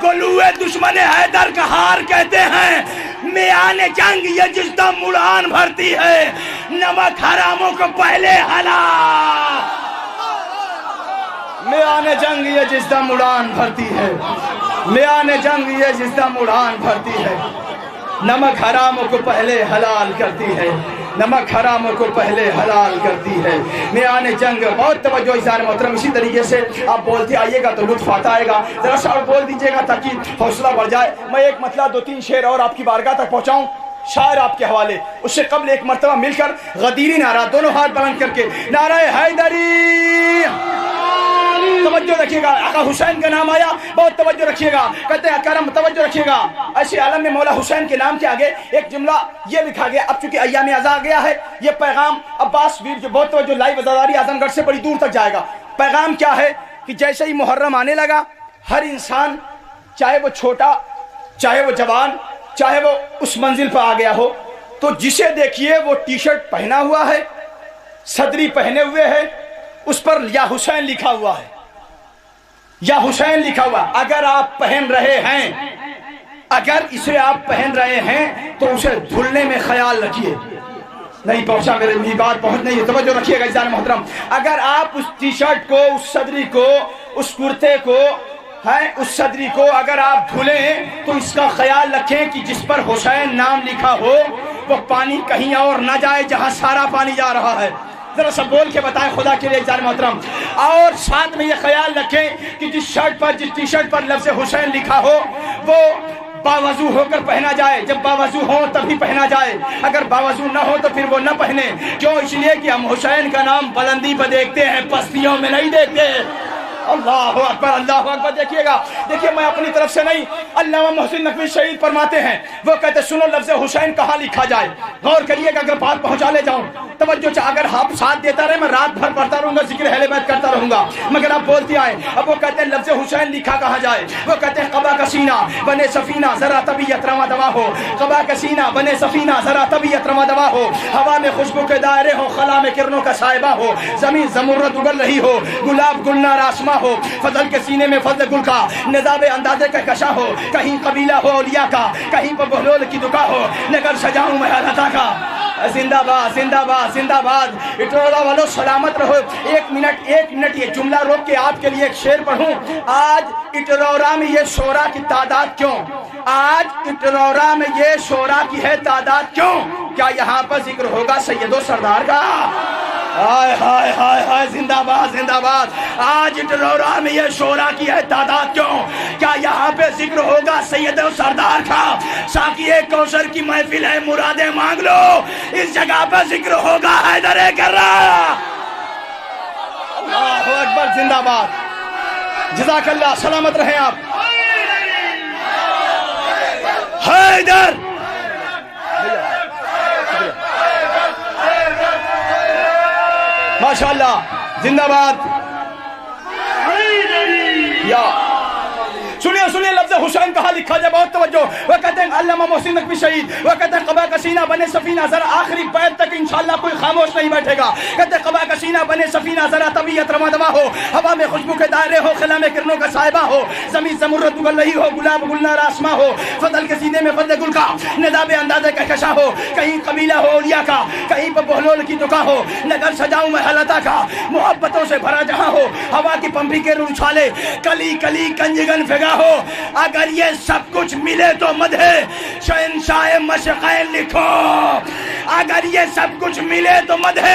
گلوے دشمن حیدر کا ہار کہتے ہیں، میان جنگ یہ جس دم اڑان بھرتی ہے، نمک حراموں کو پہلے ہلا، میان جنگ یہ جس دم اڑان بھرتی ہے، میان جنگ یہ جس دم اڑان بھرتی ہے، نمک حراموں کو پہلے حلال کرتی ہے، نمک حراموں کو پہلے حلال کرتی ہے، میان جنگ۔ بہت توجہ عزیزان محترم، اسی طریقے سے آپ بولتے آئیے گا تو لطف آتا آئے گا، ذرا سا اور بول دیجئے گا تاکہ حوصلہ بڑھ جائے۔ میں ایک مطلب 2-3 شعر اور آپ کی بارگاہ تک پہنچاؤں شاعر آپ کے حوالے، اس سے قبل ایک مرتبہ مل کر غدیری نعرہ، دونوں ہاتھ بلند کر کے نعرہ حیدری، توجہ رکھیے گا۔ آقا حسین کا نام آیا، بہت توجہ رکھیے گا، کہتے ہیں کرم توجہ رکھیے گا۔ ایسے عالم میں مولا حسین کے نام کے آگے ایک جملہ یہ لکھا گیا، اب چونکہ ایام ازاں آ گیا ہے، یہ پیغام عباس ویر جو بہت توجہ، لائیو وزاداری اعظم گڑھ سے بڑی دور تک جائے گا۔ پیغام کیا ہے کہ جیسے ہی محرم آنے لگا، ہر انسان چاہے وہ چھوٹا، چاہے وہ جوان، چاہے وہ اس منزل پر آ گیا ہو، تو جسے دیکھیے وہ ٹی شرٹ پہنا ہوا ہے، صدری پہنے ہوئے ہے، اس پر یا حسین لکھا ہوا ہے، یا حسین لکھا ہوا۔ اگر آپ پہن رہے ہیں، اگر اسے آپ پہن رہے ہیں تو اسے دھلنے میں خیال رکھیے۔ نہیں پہنچا میری بات، پہنچ نہیں ہے، توجہ رکھیے گا عزیزان محترم۔ اگر آپ اس ٹی شرٹ کو، اس صدری کو، اس کرتے کو، اس صدری کو اگر آپ دھلیں تو اس کا خیال رکھیں کہ جس پر حسین نام لکھا ہو وہ پانی کہیں اور نہ جائے جہاں سارا پانی جا رہا ہے۔ ذرا سب بول کے بتائیں خدا کے لیے عزیزان محترم۔ اور ساتھ میں یہ خیال رکھیں کہ جس شرٹ پر، جس ٹی شرٹ پر لفظ حسین لکھا ہو وہ باوضو ہو کر پہنا جائے، جب باوضو ہو تبھی پہنا جائے، اگر باوضو نہ ہو تو پھر وہ نہ پہنے۔ کیوں؟ اس لیے کہ ہم حسین کا نام بلندی پہ دیکھتے ہیں، پستیوں میں نہیں دیکھتے۔ اللہ اکبر اللہ اکبر۔ دیکھیے گا، دیکھیے میں اپنی طرف سے نہیں، علامہ محسن نقوی شہید فرماتے ہیں، وہ کہتے سنو لفظ حسین کہاں لکھا جائے، غور کریے گا، اگر بات پہنچا لے جاؤں توجہ چاہ، اگر آپ ساتھ دیتا رہے میں رات بھر پڑھتا رہوں گا، ذکر اہل بیت کرتا رہوں گا، مگر آپ بولتے آئیں۔ اب وہ کہتے ہیں لفظ حسین لکھا کہاں جائے، وہ کہتے ہیں قبا کا سینہ بنے سفینہ ذرا طبیعت رواں دوا ہو، قبا کا سینہ بنے سفینہ ذرا طبیعت رواں دوا ہو، ہوا میں خوشبو کے دائرے ہو، خلا میں کرنوں کا سائبہ ہو، زمین زمرد اگل رہی ہو، گلاب گلنار آسماں ہو، فضل کے سینے میں فضل گل کا نظاب اندازے کا کشا ہو، کہیں قبیلہ ہو اولیاء کا، کہیں پر بہلول کی دکا ہو، نگر سجاؤں میں عطا کا۔ زندہ باد زندہ باد زندہ باد۔ اٹرولہ والو سلامت رہو۔ ایک منٹ یہ جملہ روک کے آپ کے لیے ایک شعر پڑھوں۔ آج اٹرولہ میں یہ شورا کی تعداد کیوں؟ آج اٹرولہ میں یہ شورا کی ہے تعداد کیوں؟ کیا یہاں پر ذکر ہوگا سید و سردار کا؟ ہائے ہائے ہائے ہائے زندہ باد زندہ باد. آج ٹلورا میں یہ شورا کی ہے تعداد کیوں؟ کیا یہاں پہ ذکر ہوگا سید و سردار کا؟ ساقی کوثر کی محفل ہے مرادیں مانگ لو. اس جگہ پہ ذکر ہوگا حیدر کرار. اللہ اکبر زندہ باد. جزاک اللہ. سلامت رہیں آپ. حیدر ماشاءاللہ زندہ باد. یا سنیے لفظ حسین کہاں لکھا جائے، بہت توجہ. وہ کہتے ہیں علامہ محسن نقوی شہید، وہ کہتے ہیں قبا کا سینہ بنے سفینہ، ذرا آخری بیت تک انشاءاللہ کوئی خاموش نہیں بیٹھے گا. کہتے ہیں قبا کا سینہ بنے سفینہ، ذرا طبیعت رواں دواں ہو، ہوا میں خوشبو کے دائرے ہو، خلا میں کرنوں کا صاحبہ ہو، زمین زمرد گل رہی ہو، گلاب گلنار آسماں ہو، فضل کے سینے میں فضل گل کا نداب انداز کہکشاں ہو، کہیں قبیلہ ہو اولیاء کا، کہیں پہ بہلول کی دکا ہو، نگر سجاؤں میں حلتا کا، محبتوں سے بھرا جہاں ہو، ہوا کی پمپی کے رچھالے، کلی کلی کنجگن فگا ہو. اگر یہ سب کچھ ملے تو مدح شہنشاہ مشقین لکھو. اگر یہ سب کچھ ملے تو مدح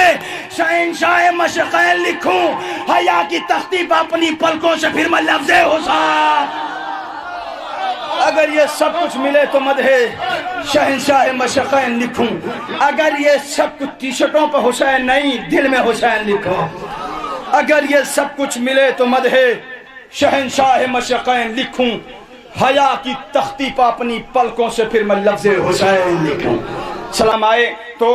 شہنشاہ مشقین لکھوں. حیا کی تختی پہ اپنی پلکوں سے پھر میں لفظ حسین. اگر یہ سب کچھ ملے تو مدح شہنشاہ مشقین لکھوں. اگر یہ سب کچھ ٹی شرٹوں پہ حسین نہیں دل میں حسین لکھو. اگر یہ سب کچھ ملے تو مدح شہنشاہ مشقین لکھوں. حیا کی تختی پہ اپنی پلکوں سے پھر میں لفظ حسین لکھوں. سلام آئے تو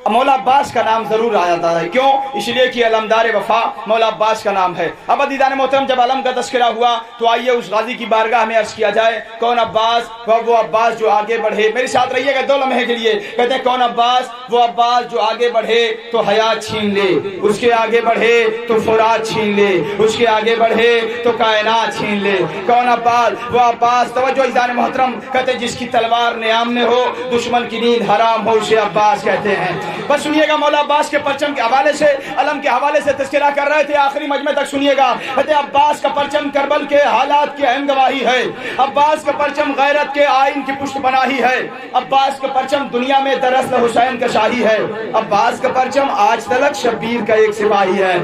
مولا عباس کا نام ضرور آیا تھا. کیوں؟ اس لیے کہ علمدار وفا مولا عباس کا نام ہے. اب عزیزان محترم جب علم کا تذکرہ ہوا تو آئیے اس غازی کی بارگاہ میں عرض کیا جائے. کون عباس؟ وہ عباس جو آگے بڑھے. میرے ساتھ رہیے گا 2 لمحے کے لیے. کہتے ہیں کون عباس؟ وہ عباس جو آگے بڑھے تو حیات چھین لے، اس کے آگے بڑھے تو فرات چھین لے، اس کے آگے بڑھے تو کائنات چھین لے. کون عباس؟ وہ عباس. توجہ عزیزان محترم. کہتے ہیں جس کی تلوار نیام میں ہو دشمن کی نیند حرام ہو اسے عباس کہتے ہیں. بس سنیے گا مولا عباس کے پرچم کے حوالے سے علم کے حوالے سے تذکرہ کر رہے تھے. آخری مجمع تک سنیے گا. کہتے ہیں عباس کا پرچم کربل کے حالات کی اہم گواہی ہے. عباس کا پرچم غیرت کے آئین کی پشت پناہی ہے. عباس کا پرچم دنیا میں دراصل حسین کا شاہی ہے. عباس کا پرچم آج تلک شبیر کا ایک سپاہی ہے.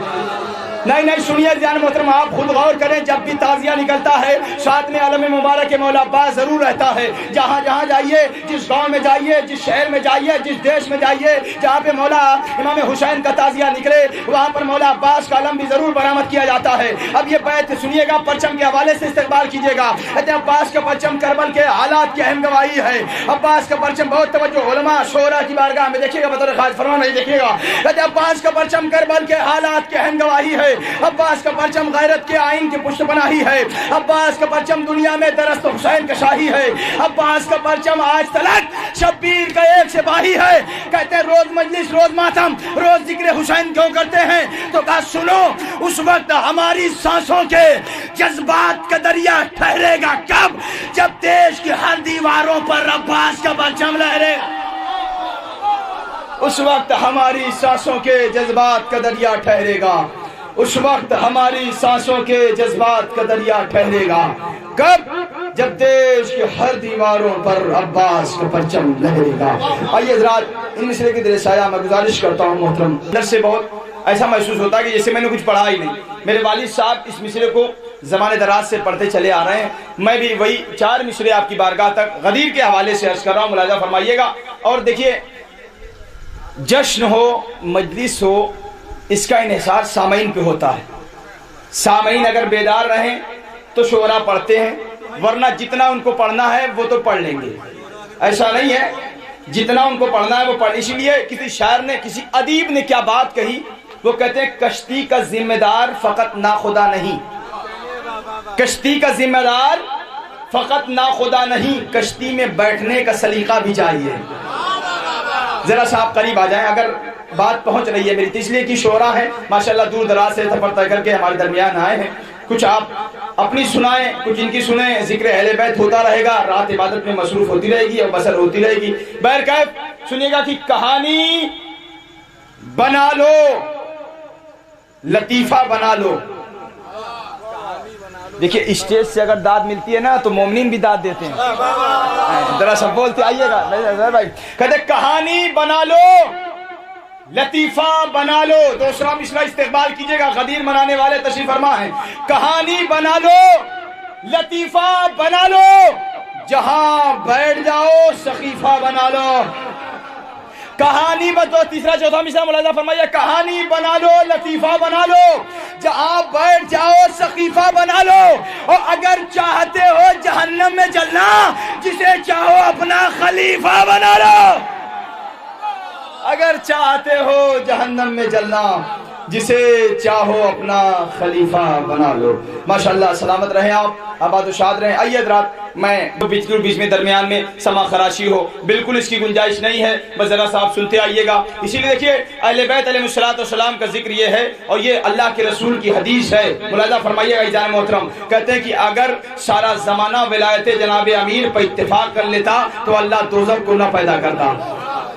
نہیں سنیے جان محترم آپ خود غور کریں. جب بھی تعزیہ نکلتا ہے ساتھ میں علم مبارک مولا عباس ضرور رہتا ہے. جہاں جہاں جائیے، جس گاؤں میں جائیے، جس شہر میں جائیے، جس دیش میں جائیے جہاں پہ مولا امام حسین کا تعزیہ نکلے وہاں پر مولا عباس کا علم بھی ضرور برآمد کیا جاتا ہے. اب یہ بیت سنیے گا، پرچم کے حوالے سے استقبال کیجیے گا. کہتے ہیں عباس کا پرچم کربل کے حالات کی اہم گواہی ہے. عباس کا پرچم بہت توجہ علماء شورا کی بارگاہ میں دیکھیے گا، بطور خاص فرمان نہیں دیکھیے گا. کہتے ہیں عباس کا پرچم کربل کے حالات کی اہم گواہی ہے. عباس کا پرچم غیرت کے آئین کی پشت پناہی ہے. عباس کا پرچم دنیا میں درست حسین کا شاہی ہے. عباس کا پرچم آج تلک شبیر کا ایک سپاہی ہے. کہتے ہیں روز مجلس، روز ماتم، روز ذکر حسین کیوں کرتے ہیں؟ تو کہا سنو، اس وقت ہماری سانسوں کے جذبات کا دریا ٹھہرے گا. کب؟ جب دیش کی ہر دیواروں پر عباس کا پرچم لہرے. اس وقت ہماری سانسوں کے جذبات کا دریا ٹھہرے گا. اس وقت ہماری سانسوں کے جذبات کا دریا ٹھہرے گا. کب؟ جب دیش کی ہر دیواروں پر عباس کا پرچم لہرے گا. آئیے حضرات ان مصرے کی دل سایہ میں گزارش کرتا ہوں محترم. در سے بہت ایسا محسوس ہوتا ہے کہ جیسے میں نے کچھ پڑھا ہی نہیں. میرے والد صاحب اس مصرے کو زمانے دراز سے پڑھتے چلے آ رہے ہیں. میں بھی وہی 4 مصرے آپ کی بارگاہ تک غدیر کے حوالے سے عرض کر رہا ہوں. ملاحظہ فرمائیے گا. اور دیکھیے جشن ہو، مجلس ہو، اس کا انحصار سامعین پہ ہوتا ہے. سامعین اگر بیدار رہیں تو شعرا پڑھتے ہیں، ورنہ جتنا ان کو پڑھنا ہے وہ تو پڑھ لیں گے. ایسا نہیں ہے، جتنا ان کو پڑھنا ہے وہ پڑھ. اسی لیے کسی شاعر نے، کسی ادیب نے کیا بات کہی، وہ کہتے ہیں کشتی کا ذمہ دار فقط ناخدا نہیں. کشتی کا ذمہ دار فقط ناخدا نہیں، کشتی میں بیٹھنے کا سلیقہ بھی چاہیے. ذرا سا آپ قریب آ جائیں اگر بات پہنچ رہی ہے میری. اس لیے کہ شعراء ہیں ماشاءاللہ دور دراز سے سفر طے کر کے ہمارے درمیان آئے ہیں. کچھ آپ اپنی سنائیں، کچھ ان کی سنیں. ذکر اہل بیت ہوتا رہے گا، رات عبادت میں مصروف ہوتی رہے گی اور بسر ہوتی رہے گی. بہرکیف سنیے گا کہ کہانی بنا لو، لطیفہ بنا لو. دیکھیے اسٹیج سے اگر داد ملتی ہے نا تو مومنین بھی داد دیتے ہیں. ذرا سب بولتے آئیے گا بھائی. کہتے کہانی بنا لو، لطیفہ بنا لو. دوسرا مصرع استقبال کیجئے گا. غدیر منانے والے تشریف فرما ہیں. کہانی بنا لو, لطیفہ بنا لو, جہاں بیٹھ جاؤ سقیفہ بنا لو. کہانی بتو. تیسرا چوتھا مصرع ملاحظہ فرمائیے. کہانی بنا لو, لطیفہ بنا لو, جہاں بیٹھ جاؤ سقیفہ بنا لو. اور اگر چاہتے ہو جہنم میں جلنا, جسے چاہو اپنا خلیفہ بنا لو. اگر چاہتے ہو جہنم میں جلنا, جسے چاہو اپنا خلیفہ بنا لو. ماشاءاللہ سلامت رہیں آپ, آباد و شاد رہیں. آئیے حضرات, میں بیچ میں درمیان میں سما خراشی ہو, بالکل اس کی گنجائش نہیں ہے, بس ذرا سا آپ سنتے آئیے گا. اسی لیے دیکھیے اہل بیت علیہ السلام کا ذکر یہ ہے, اور یہ اللہ کے رسول کی حدیث ہے. ملاحظہ فرمائیے گا عزیزان محترم, کہتے ہیں کہ اگر سارا زمانہ ولایت جناب امیر پر اتفاق کر لیتا تو اللہ دوزخ کو نہ پیدا کرتا.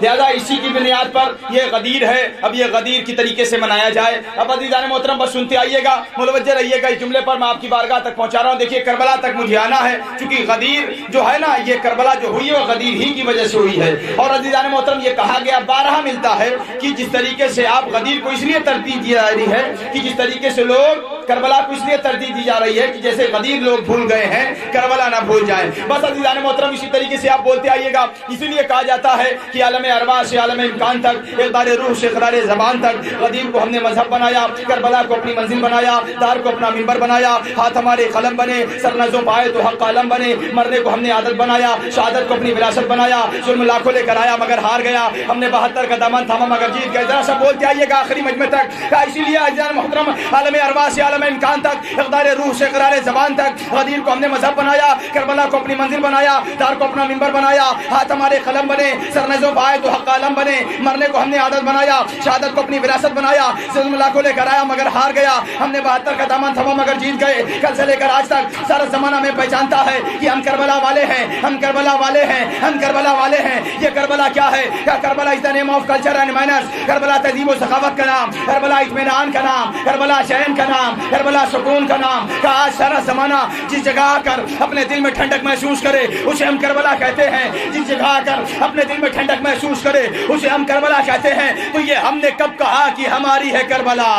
لہذا اسی کی بنیاد پر یہ غدیر ہے. اب یہ غدیر کی طریقے سے منایا جائے. اب عزیزان محترم بس سنتے آئیے گا, متوجہ رہیے گا. اس جملے پر میں آپ کی بارگاہ تک پہنچا رہا ہوں. دیکھیے کربلا تک مجھے آنا ہے, چونکہ غدیر جو ہے نا, یہ کربلا جو ہوئی ہے وہ غدیر ہی کی وجہ سے ہوئی ہے. اور عزیزان محترم یہ کہا گیا بارہا ملتا ہے کہ جس طریقے سے آپ غدیر کو اس لیے ترتیب دی جا رہی ہے کہ جس طریقے سے لوگ کربلا کو اس لیے ترتیب دی جا رہی ہے کہ جیسے غدیر لوگ بھول گئے ہیں کربلا نہ بھول جائیں. بس عزیزان محترم اسی طریقے سے آپ بولتے آئیے گا. اسی لیے کہا جاتا ہے کہ عالم ارواح سے عالم امکان تک, اقدار روح سے اقدار زبان تک, غدیر کو ہم نے مذہب بنایا, کربلا کو اپنی منزل بنایا, دار کو اپنا منبر بنایا, ہاتھ ہمارے قلم بنے, سر نظر پائے تو حق عالم بنے, مرنے کو ہم نے عادت بنایا, شہادت کو اپنی وراثت بنایا, ظلم لاکھوں لے کر آیا مگر ہار گیا, ہم نے 72 کا دامن تھاما مگر جیت گئے. ذرا سا بولتے آئیے گا آخری مجمع تک. اسی لیے عزیزان محترم عالم ارواح سے عالم امکان تک, اقدار روح سے اقدار زبان تک, غدیر کو ہم نے مذہب بنایا, کربلا کو اپنی منزل بنایا, دار کو اپنا منبر بنایا, ہاتھ ہمارے قلم بنے, سر نظر پائے تو حق عالم بنے, مرنے کو ہم نے عادت بنایا, شہادت کو اپنی وراثت بنایا, ظلم لاکھوں لے کر آیا مگر ہار گیا, ہم نے 72 کا دامن تھاما مگر جیت گئے. کل سے لے کر آج تک سارا زمانہ میں پہچانتا ہے کہ ہم کربلا والے ہیں, ہم کربلا والے ہیں, ہم کربلا والے ہیں. یہ کربلا کیا ہے؟ Karbala is the name of culture and manners. Karbala تہذیب و ثقافت کا نام, کربلا اطمینان کا نام, کربلا چین کا نام, کربلا سکون کا نام. کہ آج سارا زمانہ جس جگہ آ کر اپنے دل میں ٹھنڈک محسوس کرے اسے ہم کربلا کہتے ہیں. جس جگہ آ کر اپنے دل میں ٹھنڈک محسوس کرے اسے ہم کربلا کہتے ہیں. تو یہ ہم نے کب کہا کہ ہماری ہے کربلا؟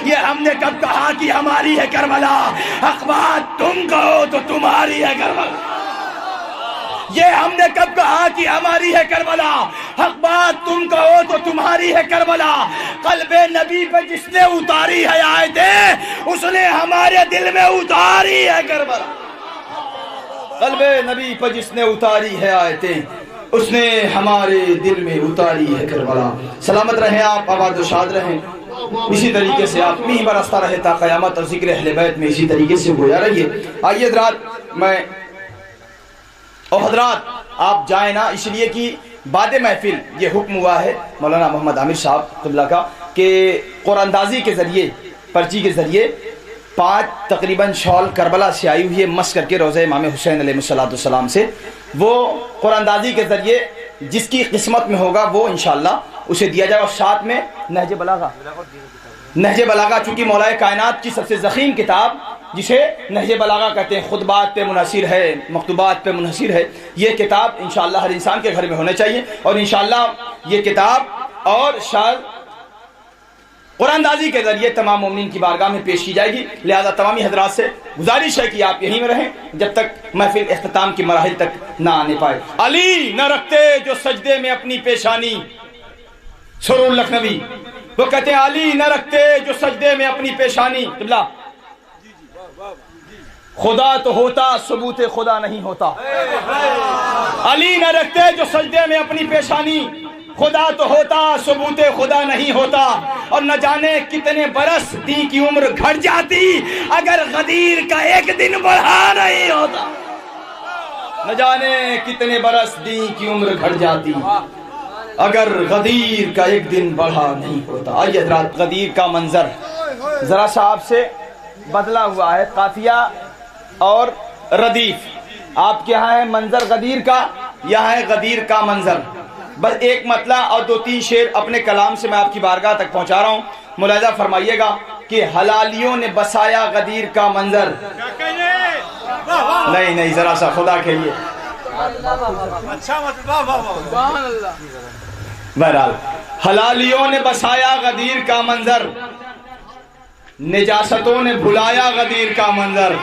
یہ ہم نے کب کہا کہ ہماری ہے کربلا؟ حق بات تم کہو تو تمہاری ہے کربلا. یہ ہم نے کب کہا کہ ہماری ہے کربلا؟ حق بات تم کہو تو تمہاری ہے کربلا. قلب نبی پہ جس نے اتاری ہے آیتیں اس نے ہمارے دل میں اتاری ہے کربلا. قلب نبی پہ جس نے اتاری ہے آیتیں اس نے ہمارے دل میں اتاری ہے کربلا. سلامت رہیں آپ, آباد و شاد رہیں. اسی طریقے سے آپ میں برستا رہے تا قیامت, اور ذکر اہل بیت میں اسی طریقے سے گویا رہیے. آئیے حضرات, میں اور حضرات آپ جائیں نا, اس لیے کہ بعد محفل یہ حکم ہوا ہے مولانا محمد عامر صاحب قبلہ کا کہ قرآن اندازی کے ذریعے, پرچی کے ذریعے 5 تقریباً شال کربلا سے آئی ہوئی ہے مس کر کے روضہ امام حسین علیہ السلام سے. وہ قرآن اندازی کے ذریعے جس کی قسمت میں ہوگا وہ انشاءاللہ اسے دیا جائے. اور ساتھ میں نہج بلاغہ چونکہ مولا کائنات کی سب سے ضخیم کتاب جسے نہج بلاغہ کہتے ہیں, خطبات پہ منحصر ہے, مکتوبات پہ منحصر ہے. یہ کتاب انشاءاللہ ہر انسان کے گھر میں ہونا چاہیے, اور انشاءاللہ یہ کتاب اور شاید قرآن اندازی کے ذریعے تمام مومنین کی بارگاہ میں پیش کی جائے گی. لہذا تمامی حضرات سے گزارش ہے کہ آپ یہیں میں رہیں جب تک محفل اختتام کی مراحل تک نہ آنے پائے. علی نہ رکھتے جو سجدے میں اپنی پیشانی, سرور لکھنوی. وہ کہتے ہیں علی نہ رکھتے جو سجدے میں اپنی پیشانی. قبلہ خدا تو ہوتا ثبوت خدا نہیں ہوتا. علی نہ رکھتے جو سجدے میں اپنی پیشانی, خدا تو ہوتا ثبوت خدا نہیں ہوتا. اور نہ جانے کتنے برس دی کی عمر گھٹ جاتی اگر غدیر کا ایک دن بڑھا نہیں ہوتا. نہ جانے کتنے برس دی کی عمر گھٹ جاتی اگر غدیر کا ایک دن بڑھا نہیں ہوتا. آئیے حضرات, غدیر کا منظر ذرا سا آپ سے بدلا ہوا ہے. قافیہ اور ردیف آپ کے یہاں ہے منظر غدیر کا, یہاں ہے غدیر کا منظر. بس ایک مطلع اور 2-3 شعر اپنے کلام سے میں آپ کی بارگاہ تک پہنچا رہا ہوں. ملاحظہ فرمائیے گا کہ حلالیوں نے بسایا غدیر کا منظر. نہیں ذرا سا خدا کے لیے بہرحال حلالیوں نے بسایا غدیر کا منظر، نجاستوں نے بھلایا غدیر کا منظر۔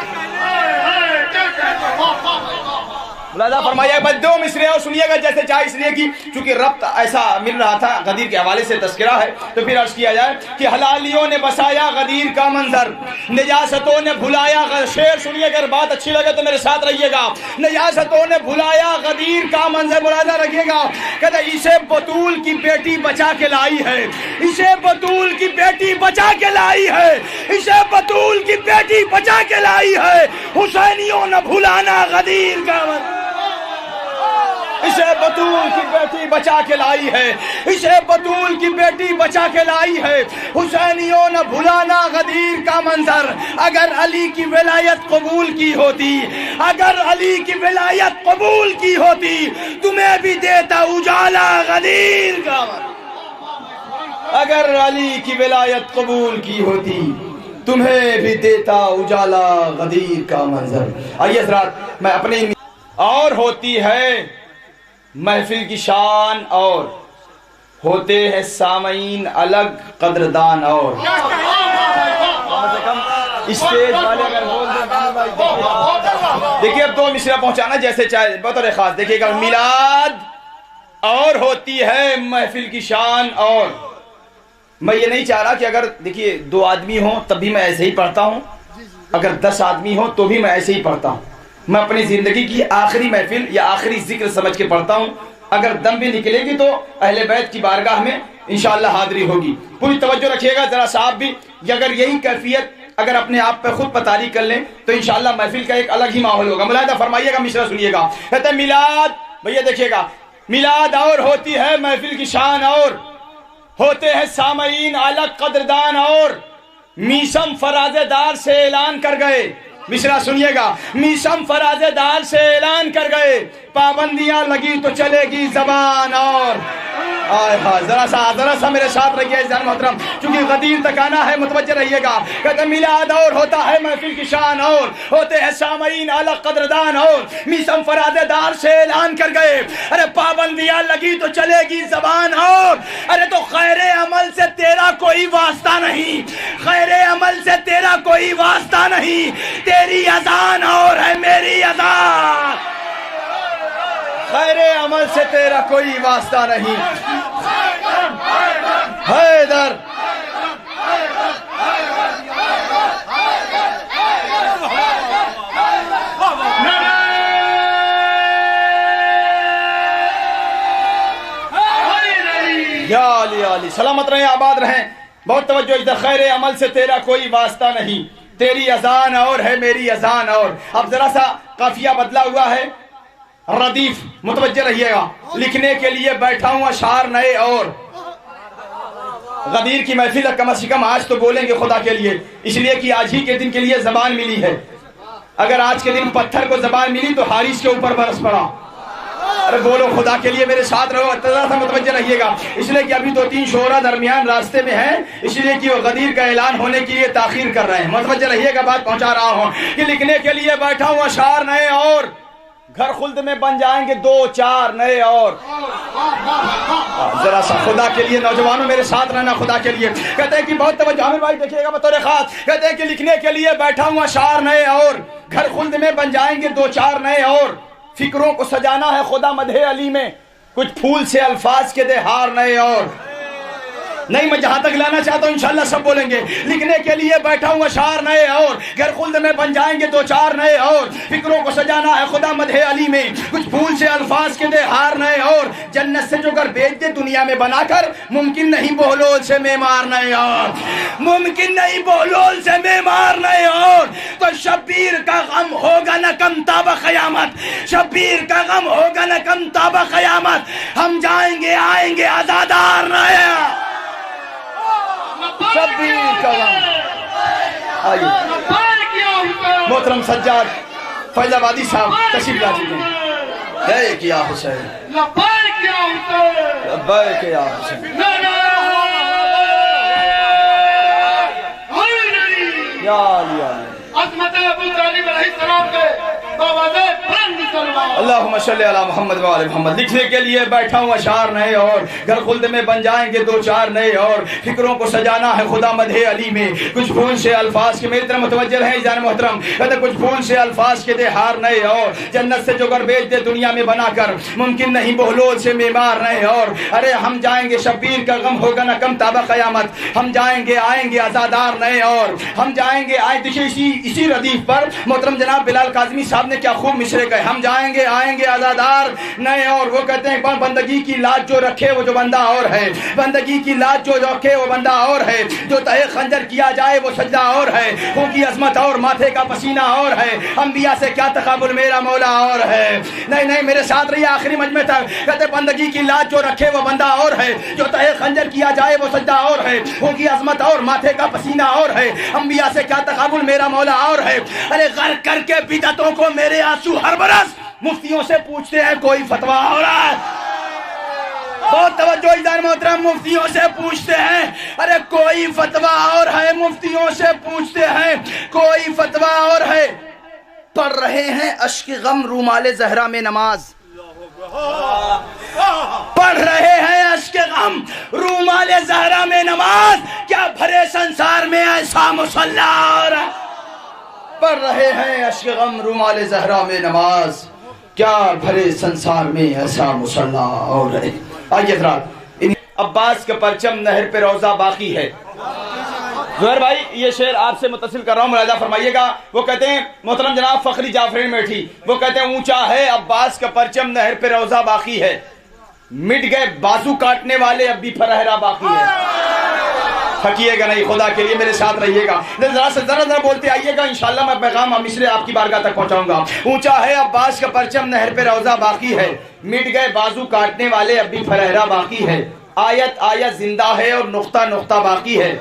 ملاحظہ فرمائیے بس دو مصرے اور سنیے گا جیسے چاہے، اس لیے کہ چونکہ ربط ایسا مل رہا تھا غدیر کے حوالے سے تذکرہ ہے تو پھر عرض کیا جائے کہ حلالیوں نے بسایا غدیر کا منظر، نجاستوں نے بھلایا شعر سنیے، اگر بات اچھی لگے تو میرے ساتھ رہیے گا۔ نجاستوں نے بھلایا غدیر کا منظر، ملاحظہ رکھیے گا، کہتے اسے بطول کی بیٹی بچا کے لائی ہے، اسے بطول کی بیٹی بچا کے لائی ہے، اسے بطول کی بیٹی بچا کے لائی ہے، حسینیوں نے بھلانا غدیر کا منظر، اسے بطول کی بیٹی بچا کے لائی ہے، اسے بطول کی بیٹی بچا کے لائی ہے، حسینیوں نے بھلانا غدیر کا منظر۔ اگر علی کی ولایت قبول کی ہوتی، اگر علی کی ولایت قبول کی ہوتی، تمہیں بھی دیتا اجالا غدیر کا منظر۔ اگر علی کی ولایت قبول کی ہوتی، تمہیں بھی دیتا اجالا غدیر کا منظر۔ آئیے حضرات میں اپنے اور ہوتی ہے محفل کی شان اور ہوتے ہیں سامعین الگ قدردان اور اسٹیج والے اگر بول دیں دیکھیے اب دو مصرع پہنچانا جیسے چاہے بطور خاص دیکھیے گا۔ میلاد اور ہوتی ہے محفل کی شان اور، میں یہ نہیں چاہ رہا کہ اگر دیکھیے 2 آدمی ہوں تب بھی میں ایسے ہی پڑھتا ہوں، اگر 10 آدمی ہوں تو بھی میں ایسے ہی پڑھتا ہوں۔ میں اپنی زندگی کی آخری محفل یا آخری ذکر سمجھ کے پڑھتا ہوں، اگر دم بھی نکلے گی تو اہل بیت کی بارگاہ میں انشاءاللہ حاضری ہوگی۔ پوری توجہ رکھیے گا ذرا صاحب بھی، اگر یہی کیفیت اگر اپنے آپ پہ خود پتاری کر لیں تو انشاءاللہ محفل کا ایک الگ ہی ماحول ہوگا۔ ملاحظہ فرمائیے گا، مصرع سنیے گا، کہتے ہیں میلاد، بھیا دیکھیے گا، میلاد اور ہوتی ہے محفل کی شان اور ہوتے ہیں سامعین الگ قدردان اور میسم فرازے دار سے اعلان کر گئے، مصرع سنیے گا، میسم فرازے دار سے اعلان کر گئے، پابندیاں لگی تو چلے گی زبان اور ذرا سا میرے ساتھ رہیے عزیزان محترم، چونکہ غدیر تک آنا ہے، متوجہ رہیے گا۔ کہتے میلاد اور ہوتا ہے محفل کی شان اور ہوتے ہیں سامعین الگ قدردان اور میسم فرازے دار سے اعلان کر گئے، ارے پابندیاں لگی تو چلے گی زبان اور، ارے تو خیر عمل سے تیرا کوئی واسطہ نہیں، خیر عمل سے تیرا کوئی واسطہ نہیں، تیری اذان اور ہے میری اذان، خیر عمل سے تیرا کوئی واسطہ نہیں، حیدر یا علی علی، سلامت رہیں، آباد رہیں، بہت توجہ، ادھر خیر عمل سے تیرا کوئی واسطہ نہیں، تیری اذان اور ہے میری اذان اور۔ اب ذرا سا قافیہ بدلا ہوا ہے، ردیف، متوجہ رہیے گا، لکھنے کے لیے بیٹھا ہوں اشعار نئے اور، غدیر کی محفل ہے، کم از کم آج تو بولیں گے خدا کے لیے، اس لیے کہ آج ہی کے دن کے لیے زبان ملی ہے، اگر آج کے دن پتھر کو زبان ملی تو حارث کے اوپر برس پڑا، ارے بولو خدا کے لیے، میرے ساتھ رہو، ذرا سا متوجہ رہیے گا، اس لیے کہ ابھی 2-3 شعراء درمیان راستے میں ہیں، اس لیے کہ وہ غدیر کا اعلان ہونے کے لیے تاخیر کر رہے ہیں، متوجہ رہیے گا، بات پہنچا رہا ہوں کہ لکھنے کے لیے بیٹھا ہوں اشعار نئے اور، گھر خلد میں بن جائیں گے 2-4 نئے اور، ذرا سا خدا کے لیے نوجوانوں میرے ساتھ رہنا خدا کے لیے، کہتے ہیں کہ بہت توجہ، عامر بھائی دیکھیے گا بطور خاص، کہتے ہیں کہ لکھنے کے لیے بیٹھا ہوں اشعار نئے اور، گھر خلد میں بن جائیں گے 2-4 نئے اور، فکروں کو سجانا ہے خدا مدح علی میں، کچھ پھول سے الفاظ کے دے ہار نئے اور، نہیں میں جہاں تک لانا چاہتا ہوں انشاءاللہ سب بولیں گے، لکھنے کے لیے بیٹھا ہوں اشعار نئے اور، گھر خلد میں بن جائیں گے 2-4 نئے اور، فکروں کو سجانا ہے خدا مدح علی میں، کچھ پھول سے الفاظ کے دے ہار نئے اور، جنت سے جو گھر بھیج دے دنیا میں بنا کر، ممکن نہیں بہلول سے معمار نئے اور، ممکن نہیں بہلول سے معمار نئے اور، تو شبیر کا غم ہوگا نہ کم تاب قیامت، شبیر کا غم ہوگا نہ کم تاب قیامت، ہم جائیں گے آئیں گے آزادار نئے، شبیر کا غم۔ آئیے محترم سجاد فیض آبادی صاحب تشریف لا چکے ہیں، لبیک یا حسین، لبیک یا حسین، لبیک یا حسین، یا علی علی، عظمت ابو طالب علیہ السلام کے اللہم صلی علی محمد و علی محمد. لکھنے کے لیے بیٹھا ہوں اشعار نئے اور گھر خلد میں بن جائیں گے دو چار نئے اور فکروں کو سجانا ہے خدا مدح علی میں کچھ پھول سے الفاظ کے میری طرف متوجہ ہیں جان محترم کہتے کچھ پھول سے الفاظ کے دے ہار نئے اور جنت سے جو گھر بیچ دے دنیا میں بنا کر ممکن نہیں بہلول سے معمار نئے اور ارے ہم جائیں گے شبیر کا غم ہوگا نہ کم تابہ قیامت ہم جائیں گے آئیں گے آزادار نئے اور ہم جائیں گے آئیں دیکھیں اسی ردیف پر محترم جناب بلال کاظمی صاحب نے کیا خوب مصرے کہے ہم جائیں گے آئیں گے آزادار نئے اور وہ کہتے ہیں بندگی کی لاج جو رکھے وہ جو بندہ اور ہے بندگی کی لاج جو رکھے وہ بندہ اور ہے جو تہے خنجر کیا جائے وہ سجدہ اور ہے خون کی عظمت اور ماتھے کا پسینہ اور ہے انبیاء سے کیا تقابل میرا مولا اور ہے نہیں میرے ساتھ رہیے آخری مجمع تک کہتے بندگی کی لاج جو رکھے وہ بندہ اور ہے جو تہے خنجر کیا جائے وہ سجدہ اور ہے خون کی عظمت اور ماتھے کا پسینہ اور ہے انبیاء سے کیا تقابل میرا مولا اور ہے ارے غرق کر کے بدعتوں کو میرے آنسو ہر برس مفتیوں سے پوچھتے ہیں کوئی فتویٰ ہو رہا ہے بہت توجہ اجدار محترم مفتیوں سے پوچھتے ہیں ارے کوئی فتویٰ اور ہے مفتیوں سے پوچھتے ہیں کوئی فتویٰ اور ہے پڑھ رہے ہیں اشک غم رومال زہرا میں نماز پڑھ رہے ہیں اشک غم رومال زہرا میں نماز کیا بھرے سنسار میں ایسا مصلی اور پڑھ رہے ہیں اشک غم رومال زہرا میں نماز کیا بھرے سنسار میں ایسا مصلی اور ہے آئیے حضرات عباس کا پرچم نہر پہ روزہ باقی ہے زہر بھائی یہ شعر آپ سے متصل کر رہا ہوں ملاحظہ فرمائیے گا وہ کہتے ہیں محترم جناب فخری جعفرین میٹھی وہ کہتے ہیں اونچا ہے عباس کا پرچم نہر پہ روزہ باقی ہے مٹ گئے بازو کاٹنے والے اب بھی فرہرا باقی ہے تھکیے گا نہیں خدا کے لیے میرے ساتھ رہیے گا ذرا بولتے آئیے گا انشاءاللہ میں پیغام مصرے آپ کی بارگاہ تک پہنچاؤں گا اونچا ہے عباس کا پرچم نہر پہ روزہ باقی ہے مٹ گئے بازو کاٹنے والے اب بھی فرہرا باقی ہے آیت آیت زندہ ہے اور نقطہ نقطہ باقی ہے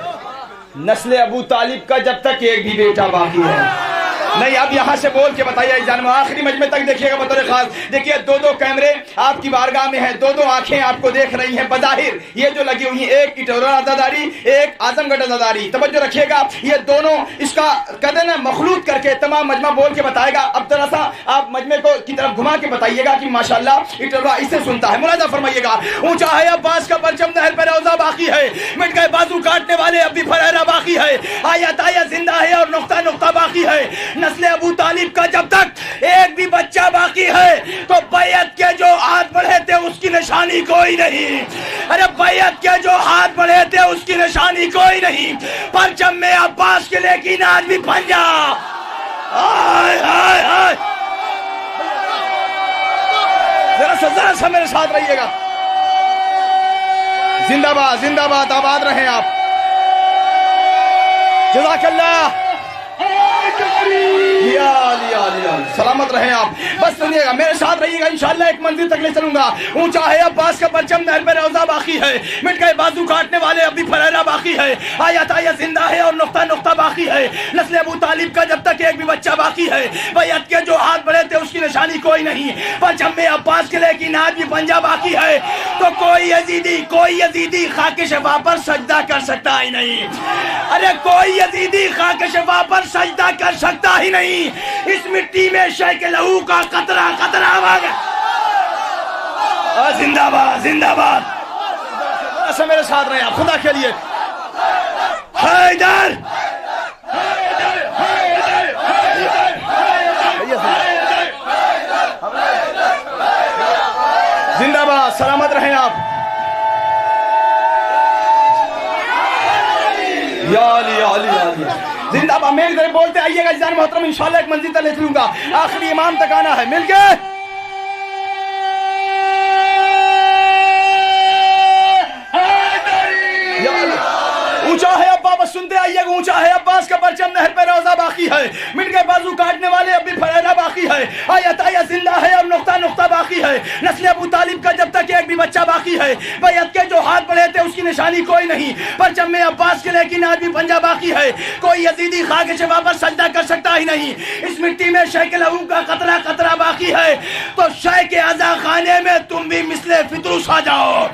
نسل ابو طالب کا جب تک ایک بھی بیٹا باقی ہے نہیں اب یہاں سے بول کے بتائیے جانو آخری مجمع تک دیکھیے گا بطور خاص دیکھیے دو کیمرے آپ کی بارگاہ میں ہیں دو آنکھیں آپ کو دیکھ رہی ہیں بظاہر یہ جو لگی ہوئی ہیں ایک اٹورا عزاداری ایک اعظم گڑھ عزاداری توجہ رکھیے گا یہ دونوں اس کا کہتے ہیں مخلوط کر کے تمام مجمع بول کے بتائے گا اب ذرا سا آپ مجمع کو کی طرف گھما کے بتائیے گا کہ ماشاءاللہ اٹورا اس سے سنتا ہے ملاحظہ فرمائیے گا اونچا ہے عباس کا پرچم نہر پہ روزہ باقی ہے مٹ گئے بازو کاٹنے والے اب بھی فرہرا باقی ہے آیت آیت زندہ ہے اور نقطہ نقطہ باقی ہے نسل ابو طالب کا جب تک ایک بھی بچہ باقی ہے تو بیعت کے جو ہاتھ بڑھے تھے اس کی نشانی کوئی نہیں ارے بیعت کے جو ہاتھ بڑھے تھے اس کی نشانی کوئی نہیں پرچم میں عباس کے لیکن آج بھی پنجا ذرا سا میرے ساتھ رہیے گا زندہ باد آباد رہیں آپ جزاک اللہ سلامت رہیں آپ بس سنیے گا میرے ساتھ رہیے گا انشاءاللہ ایک منزل تک لے چلوں گا اونچا ہے عباس کا پرچم نہر پہ روزہ باقی ہے مٹ گئے بازو کاٹنے والے اب بھی فرہرا باقی ہے آیت آیت زندہ ہے اور نقطہ نقطہ باقی ہے نسل ابو طالب کا جب تک ایک بھی بچہ باقی ہے بیعت کے جو ہاتھ بڑھے تھے اس کی نشانی کوئی نہیں پرچم میں عباس کے لیکن آج بھی پنجا باقی ہے تو کوئی یزیدی خاک شفا پر سجدہ کر سکتا ہی نہیں ارے کوئی یزیدی خاک شفا پر سجدہ کر سکتا ہی نہیں اس مٹی میں شے کے لہو کا قطرہ آواز زندہ باد ایسا میرے ساتھ رہے آپ خدا کے لیے حیدر زندہ باد سلامت رہیں آپ یا علی زندہ باد میرے ذریعے بولتے آئیے گا جان محترم انشاءاللہ ایک منزل تک لے چلوں گا آخری امام تک آنا ہے مل گئے اونچا ہے عباس سنتے آئیے گا اونچا ہے عباس کا پرچم نہر پہ روزہ باقی ہے مٹ گئے بازو کاٹنے والے اب بھی فرہرا باقی ہے آیت آیت زندہ ہے اور نقطہ نقطہ باقی ہے نسل ابو طالب کا جب تک ایک بھی بچہ باقی ہے بیعت کے جو ہاتھ بڑھے تھے اس کی نشانی کوئی نہیں پرچم میں عباس کے لیکن آج بھی پنجا باقی ہے کوئی یزیدی خاک شفا پر سجدہ کر سکتا ہی نہیں اس مٹی میں شے کے لہو کا قطرہ باقی ہے تو شے کے عزا خانے میں تم بھی مثل فطروس آ جاؤ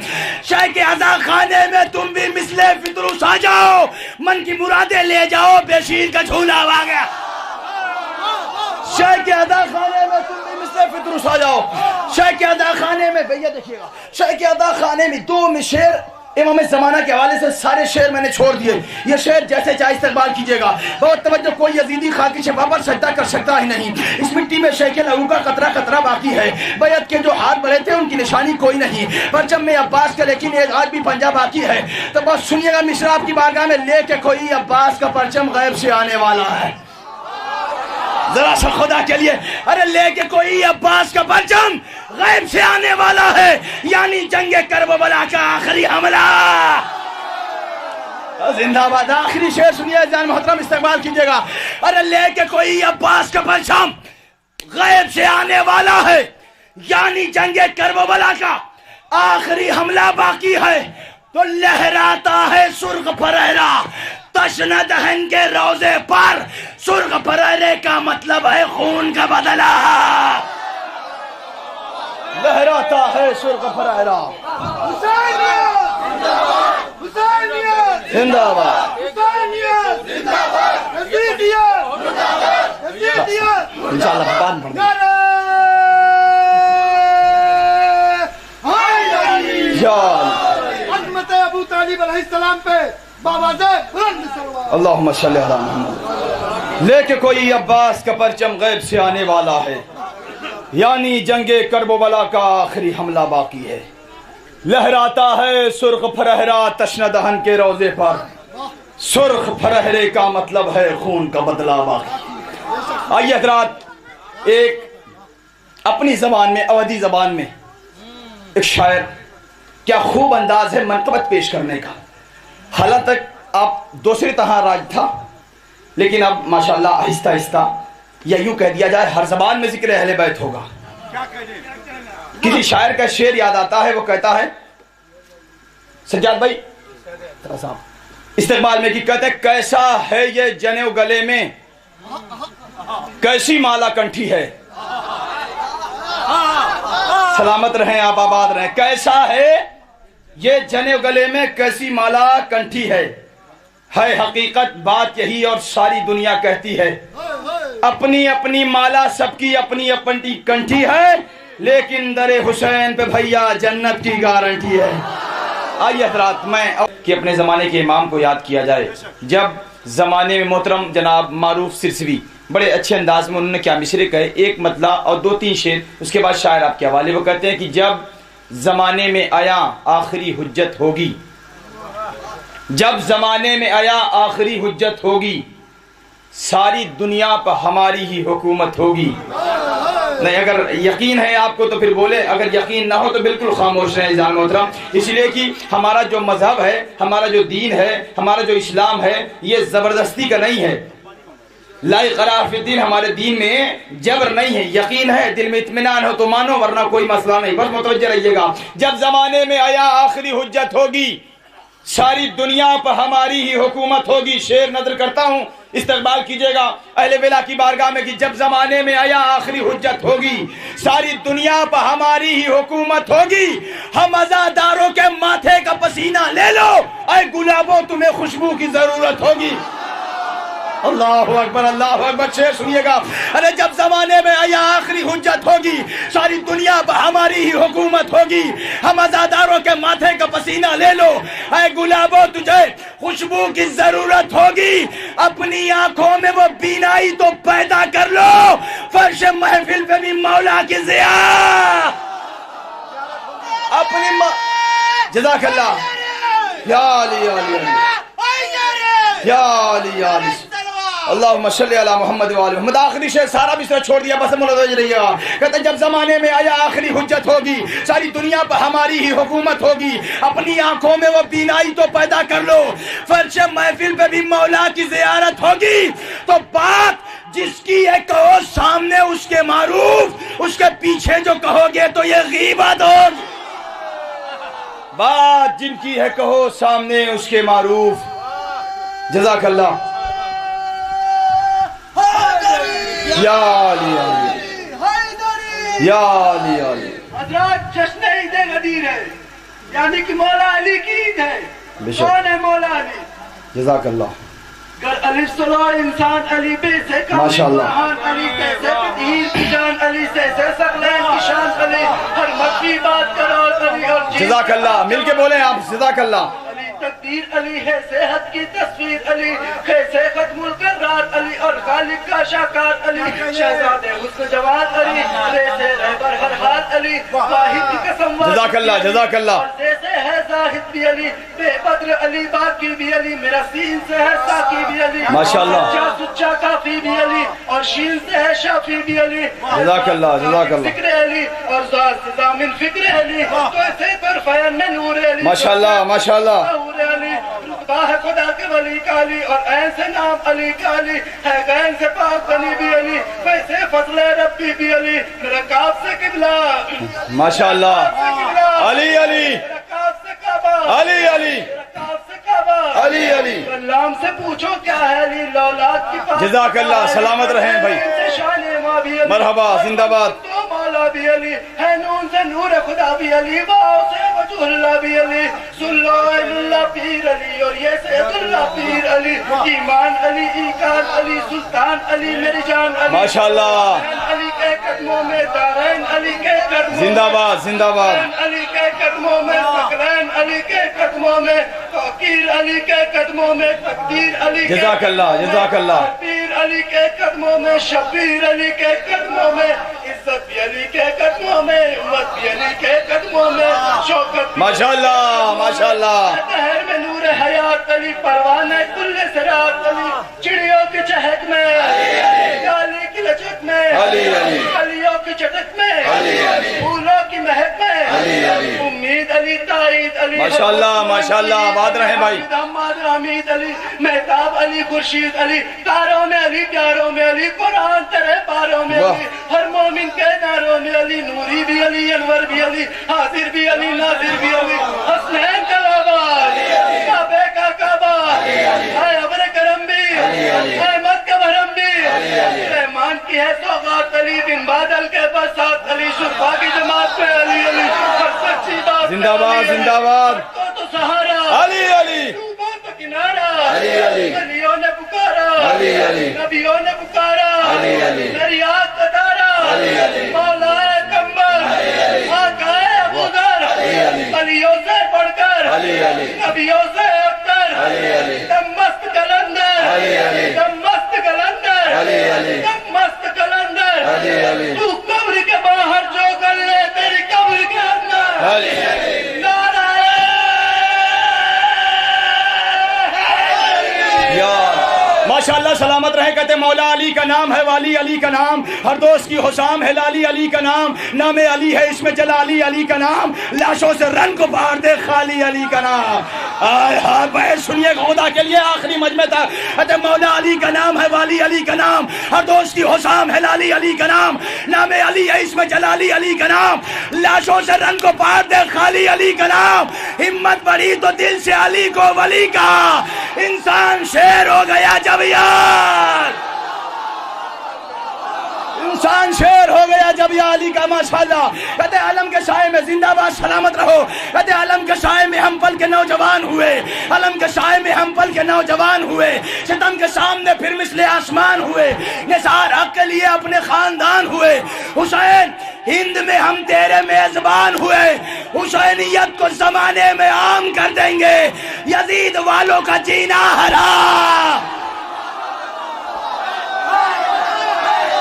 شے کے عزا خانے میں تم بھی مثل فطروس آ جاؤ من کی مرادیں لے جاؤ بے شیر کا جھولا آ گیا شاہ کے ادا خانے میں تم بھی مثل فطرس آ جاؤ. شاہ کے ادا خانے میں بھیا دیکھیے گا, شاہ کے ادا خانے میں 2 شعر امام زمانہ کے حوالے سے سارے شعر میں نے چھوڑ دیے. یہ شعر جیسے چاہے استقبال کیجئے گا. بہت توجہ, کوئی یزیدی خاکی شفا پر سجدہ کر سکتا ہی نہیں. اس مٹی میں شیخ لہو کا قطرہ قطرہ باقی ہے. بیعت کے جو ہاتھ بڑھے تھے ان کی نشانی کوئی نہیں. پرچم میں عباس کا لیکن ایک آج بھی پنجہ باقی ہے. تو بس سنیے گا مصرع آپ کی بارگاہ میں, لے کے کوئی عباس کا پرچم غیب سے آنے والا ہے. ذرا سا خدا کے لیے, ارے لے کے کوئی عباس کا پرچم غیب سے آنے والا ہے, یعنی جنگ کربلا کا آخری حملہ. زندہ باد. آخری شعر سنیے جان محترم, استقبال کیجئے گا. ارے لے کے کوئی عباس کا پرچم غیب سے آنے والا ہے, یعنی جنگ کربلا کا آخری حملہ باقی ہے. تو لہراتا ہے سرخ پرہرا تشنہ دہن کے روزے پر. سرخ پرہرے کا مطلب ہے خون کا بدلہ. لہراتا ہے سرخ پرہرا. زندہ باد. انشاءاللہ بعد میں عظمت ابو طالب علیہ السلام پہ اللہم صلی علی محمد. لے کے کوئی عباس کا پرچم غیب سے آنے والا ہے, یعنی جنگ کربلا کا آخری حملہ باقی ہے. لہراتا ہے سرخ پرہرا تشنہ دہن کے روزے پر. سرخ پرہرے کا مطلب ہے خون کا بدلہ باقی. آئیے حضرات, ایک اپنی زبان میں, اودھی زبان میں ایک شاعر, کیا خوب انداز ہے منقبت پیش کرنے کا. حالات تک آپ دوسری طرح راج تھا, لیکن اب ماشاءاللہ آہستہ آہستہ, یا یوں کہہ دیا جائے ہر زبان میں ذکر اہل بیت ہوگا. کسی شاعر کا شعر یاد آتا ہے, وہ کہتا ہے, سجاد بھائی استقبال میں, کی کہتے ہیں کیسا ہے یہ جنیو گلے میں, کیسی مالا کنٹھی ہے. سلامت رہیں آپ, آباد رہیں. کیسا ہے یہ جنیو گلے میں, کیسی مالا کنٹھی ہے. حقیقت بات یہی اور ساری دنیا کہتی ہے, اپنی اپنی مالا سب کی اپنی اپنی کنٹھی ہے, لیکن در حسین پہ بھیا جنت کی گارنٹی ہے. آئیے حضرات, میں کہ اپنے زمانے کے امام کو یاد کیا جائے. جب زمانے میں محترم جناب معروف سرسوی بڑے اچھے انداز میں انہوں نے کیا مشرے کہے, ایک مطلع اور 2-3 شعر, اس کے بعد شاعر آپ کے حوالے. وہ کہتے ہیں کہ جب زمانے میں آیا آخری حجت ہوگی, جب زمانے میں آیا آخری حجت ہوگی, ساری دنیا پر ہماری ہی حکومت ہوگی. نہیں, اگر یقین ہے آپ کو تو پھر بولے, اگر یقین نہ ہو تو بالکل خاموش رہیں جان محترم. اس لیے کہ ہمارا جو مذہب ہے, ہمارا جو دین ہے, ہمارا جو اسلام ہے, یہ زبردستی کا نہیں ہے. لا اکراہ فی الدین, ہمارے دین میں جبر نہیں ہے. یقین ہے, دل میں اطمینان ہو تو مانو, ورنہ کوئی مسئلہ نہیں. بس متوجہ رہیے گا. جب زمانے میں آیا آخری حجت ہوگی, ساری دنیا پر ہماری ہی حکومت ہوگی. شعر نظر کرتا ہوں, استقبال کیجئے گا اہل ولا کی بارگاہ میں, کہ جب زمانے میں آیا آخری حجت ہوگی, ساری دنیا پر ہماری ہی حکومت ہوگی. ہم عزاداروں کے ماتھے کا پسینہ لے لو, اے گلابوں تمہیں خوشبو کی ضرورت ہوگی. اللہ اکبر, اللہ اکبر. شعر سنیے گا. ارے جب زمانے میں آیا آخری حجت ہوگی, ساری دنیا پر ہماری ہی حکومت ہوگی. ہم عزاداروں کے ماتھے کا پسینہ لے لو, اے گلابوں تجھے خوشبو کی ضرورت ہوگی. اپنی آنکھوں میں وہ بینائی تو پیدا کر لو, فرش محفل پہ بھی مولا کی ضیاء. اپنی جزاک اللہ. یا علی یا علی یا علی یا علی. اللہم صلی علی محمد و آل محمد. آخری شعر سارا بھی چھوڑ دیا, بس ملوذ رہیے گا. کہتے ہیں جب زمانے میں آیا آخری حجت ہوگی, ساری دنیا پر ہماری ہی حکومت ہوگی. اپنی آنکھوں میں وہ بینائی تو پیدا کر لو, فرش محفل پہ بھی مولا کی زیارت ہوگی. تو بات جس کی ہے کہو سامنے اس کے معروف, اس کے پیچھے جو کہو گے تو یہ غیبت ہوگی. بات جن کی ہے کہو سامنے اس کے معروف. جزاک اللہ. یا علی یا علی یا علی. حضرات جشن عید غدیر ہے, یعنی کہ مولا علی کی عید ہے. کون ہے مولا علی؟ جزاک اللہ. گر علی صلاح انسان علی بے سے ماشاءاللہ علی کیسے پتیر کی جان علی سے سقلین کی شان علی ہر مکی بات کرو علی اور جزاک اللہ مل کے بولیں آپ جزاک اللہ علی تقدیر علی ہے صحت کی تصویر علی کیسے ختم القرار علی اور خالق کا شاکار علی شہزاد حسن جوان علی ریسے رہبر ہر حال علی واحد کی قسم جزاک اللہ جزاک اللہ جیسے ہے زاہد بھی علی بے بدر علی باقی بھی علی میرا سین سے ہے ساقی بھی علی ماشاءاللہ سچا سچا کافی بھی علی اور شین سے ہے شافی بھی علی جزاک اللہ جزاک اللہ فکر علی اور ذات سے ضامن فکر علی تو ایسے طرف ہے نور علی ماشاءاللہ ماشاءاللہ نور علی رتبہ ہے خدا کے ولی کا علی اور عین سے نام علی کا علی ہے غین سے پاک علی بھی علی ویسے فضل ربی بھی علی میرا کاف سے قبلہ ماشاءاللہ علی علی علی علی علی علی غلام سے پوچھو کیا ہے علی لولاد کی پاس جزاک اللہ سلامت رہیں بھائی شان ماں بھی علی مرحبا زندہ باد تو مولا بھی علی ہے نون سے نور خدا بھی علی واؤ سے وجہ اللہ بھی علی سلو اللہ پیر علی اور یہ سید اللہ پیر علی ایمان علی ایقان علی سلطان علی میری جان علی ماشاءاللہ علی کے قدموں میں دارین علی کے قدموں زندہ باد زندہ باد علی کے قدموں میں سکرین علی کے قدموں میں توقیر علی کے قدموں میں تقدیر علی کے جزاک اللہ جزاک اللہ پیر علی کے قدموں میں شبیر علی کے قدموں میں عزت بھی علی کے قدموں میں امت بھی علی کے قدموں میں شوکت ماشاءاللہ ماشاءاللہ دہر میں نور حیات علی پروانہ کل سرات علی چڑیوں کی چہک میں علی کی لچک میں علیوں کی چٹک میں پھولوں کی مہک میں امید علی تائید علی ماشاءاللہ ماشاءاللہ آباد رہیں بھائی محمد حمید علی مہتاب علی خورشید علی تاروں میں علی پیاروں میں علی قرآن تیرے پاروں میں علی ہر مومن کے ناروں میں علی نوری بھی علی انور بھی علی حاضر بھی علی ناظر بھی علی حسنین کا آباد کعبے کا کعبہ اے ابر کرم بھی احمد کا بھرم بھی رحمان کی ہے سوغات علی بن بادل کے بسات علی شرفا کی جماعت میں علی علی ہر سچی بات زندہ باد زندہ باد تو سہارا علی علی کنارا علیوں نے پکارا نبیوں نے پکارا میری آگ بتارا مولا کمبر آقا ابو ذر علیوں سے بڑھ کر نبیوں سے اکتر دم مست کلندر دم مست کلندر دم مست کلندر تو قبر کے باہر جو کر لے تیری قبر کے اندر نعرہ ماشاءاللہ سلامت رہے کہتے مولا علی کا نام ہے والی علی کا نام ہر دوست کی حسام ہے لالی علی کا نام نام علی ہے اس میں جلالی علی کا نام لاشوں سے رن کو باہر دے خالی علی کا نام آئے ہاں بھائی سنیے خدا کے لیے آخری مجمع تھا کہتے مولا علی کا نام ہے والی علی کا نام ہر دوست کی حسام ہے لالی علی کا نام نام علی ہے اس میں جلالی علی کا نام لاشوں سے رن کو باہر دے خالی علی کا نام ہمت بڑھی تو دل سے علی کو ولی کا انسان شیر ہو گیا جب یار انسان شیر ہو گیا جب یا علی کا ماشاءاللہ کہتے علم کے سائے میں زندہ باد سلامت رہو کہتے علم کے سائے میں ہم پل کے نوجوان ہوئے علم کے سائے میں ہم پل کے نوجوان ہوئے ستم کے سامنے پھر مثل آسمان ہوئے نثار حق کے لیے اپنے خاندان ہوئے حسین ہند میں ہم تیرے میزبان ہوئے حسینیت کو زمانے میں عام کر دیں گے یزید والوں کا جینا حرام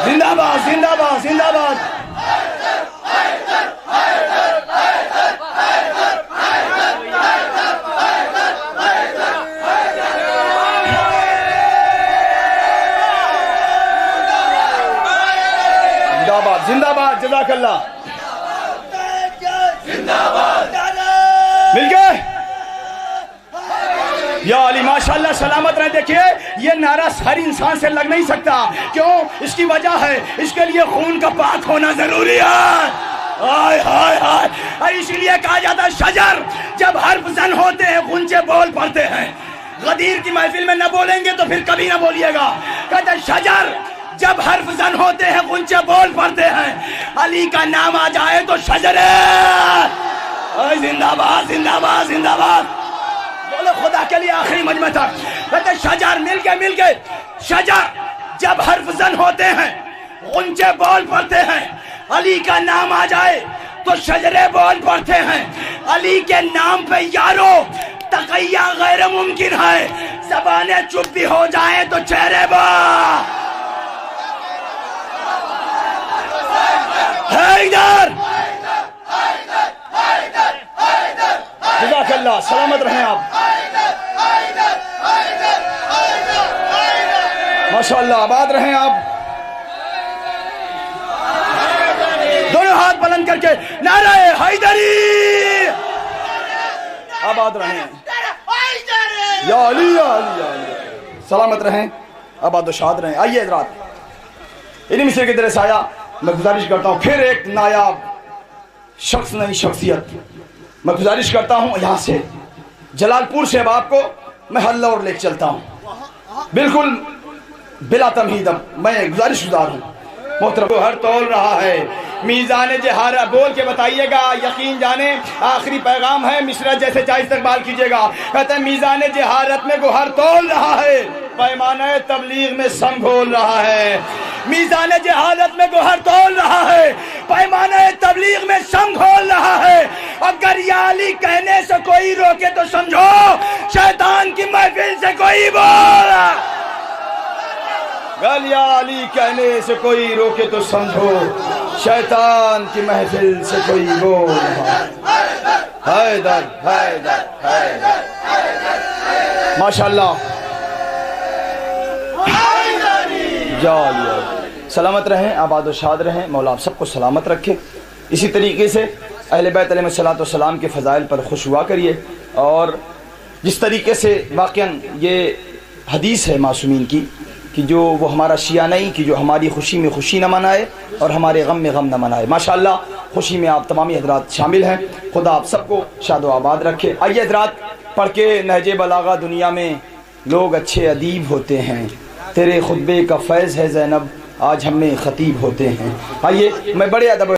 زندہ باد زندہ باد زندہ باد زندہ باد جزاک اللہ مل گئے یا علی ماشاءاللہ سلامت رہے دیکھیے یہ نعرہ ہر انسان سے لگ نہیں سکتا کیوں اس کی وجہ ہے اس کے لیے خون کا پاک ہونا ضروری ہے ہائے ہائے ہائے اسی لیے کہا جاتا ہے شجر جب حرف زن ہوتے ہیں غنچے بول پڑتے ہیں غدیر کی محفل میں نہ بولیں گے تو پھر کبھی نہ بولیے گا کہتے ہیں شجر جب حرف زن ہوتے ہیں غنچے بول پڑتے ہیں علی کا نام آ جائے تو شجر زندہ باد زندہ باد زندہ باد بولو خدا کے لیے آخری مجمع تک کہتے ہیں شجر مل کے شجر جب حرف زن ہوتے ہیں غنچے بول پڑتے ہیں علی کا نام آ جائے تو شجرے بول پڑتے ہیں علی کے نام پہ یارو تقیہ غیر ممکن ہے زبانیں چپ بھی ہو جائیں تو چہرے با حیدر جزاک اللہ سلامت رہیں آپ ماشاءاللہ آباد رہیں آپ دونوں ہاتھ بلند کر کے نعرہ حیدری آباد رہیں یا علی یا علی یا علی سلامت رہیں آباد و شاد رہیں آئیے حضرات انہی مصر کی طرح آیا میں گزارش کرتا ہوں پھر ایک نایاب شخص نئی شخصیت میں گزارش کرتا ہوں یہاں سے جلال پور سے اب آپ کو میں ہلور لے چلتا ہوں بالکل بلا تمہید میں گزارش گزار ہوں محترم ہر طول رہا ہے میزان جہار بول کے بتائیے گا یقین جانے آخری پیغام ہے مشرا جیسے چاہے استقبال کیجیے گا کہتے ہیں میزان جہارت میں گوہر تول رہا ہے پیمانہ تبلیغ میں سم گھول رہا ہے میزان جہالت میں گوہر تول رہا ہے پیمانہ تبلیغ میں سم گھول رہا ہے اگر یا علی کہنے سے کوئی روکے تو سمجھو شیطان کی محفل سے کوئی بول گل یا علی کہنے سے کوئی روکے تو سمجھو شیطان کی محفل سے کوئی بول حیدر حیدر حیدر ماشاءاللہ سلامت رہیں آباد و شاد رہیں مولا آپ سب کو سلامت رکھے اسی طریقے سے اہل بیت علیہ السلام کے فضائل پر خوش ہوا کریے اور جس طریقے سے واقعاً یہ حدیث ہے معصومین کی کہ جو وہ ہمارا شیعہ نہیں کہ جو ہماری خوشی میں خوشی نہ منائے اور ہمارے غم میں غم نہ منائے ماشاءاللہ خوشی میں آپ تمامی حضرات شامل ہیں خدا آپ سب کو شاد و آباد رکھے آئیے حضرات پڑھ کے نہج بلاغہ دنیا میں لوگ اچھے ادیب ہوتے ہیں تیرے خطبے کا فیض ہے زینب آج ہم میں خطیب ہوتے ہیں آئیے میں بڑے ادب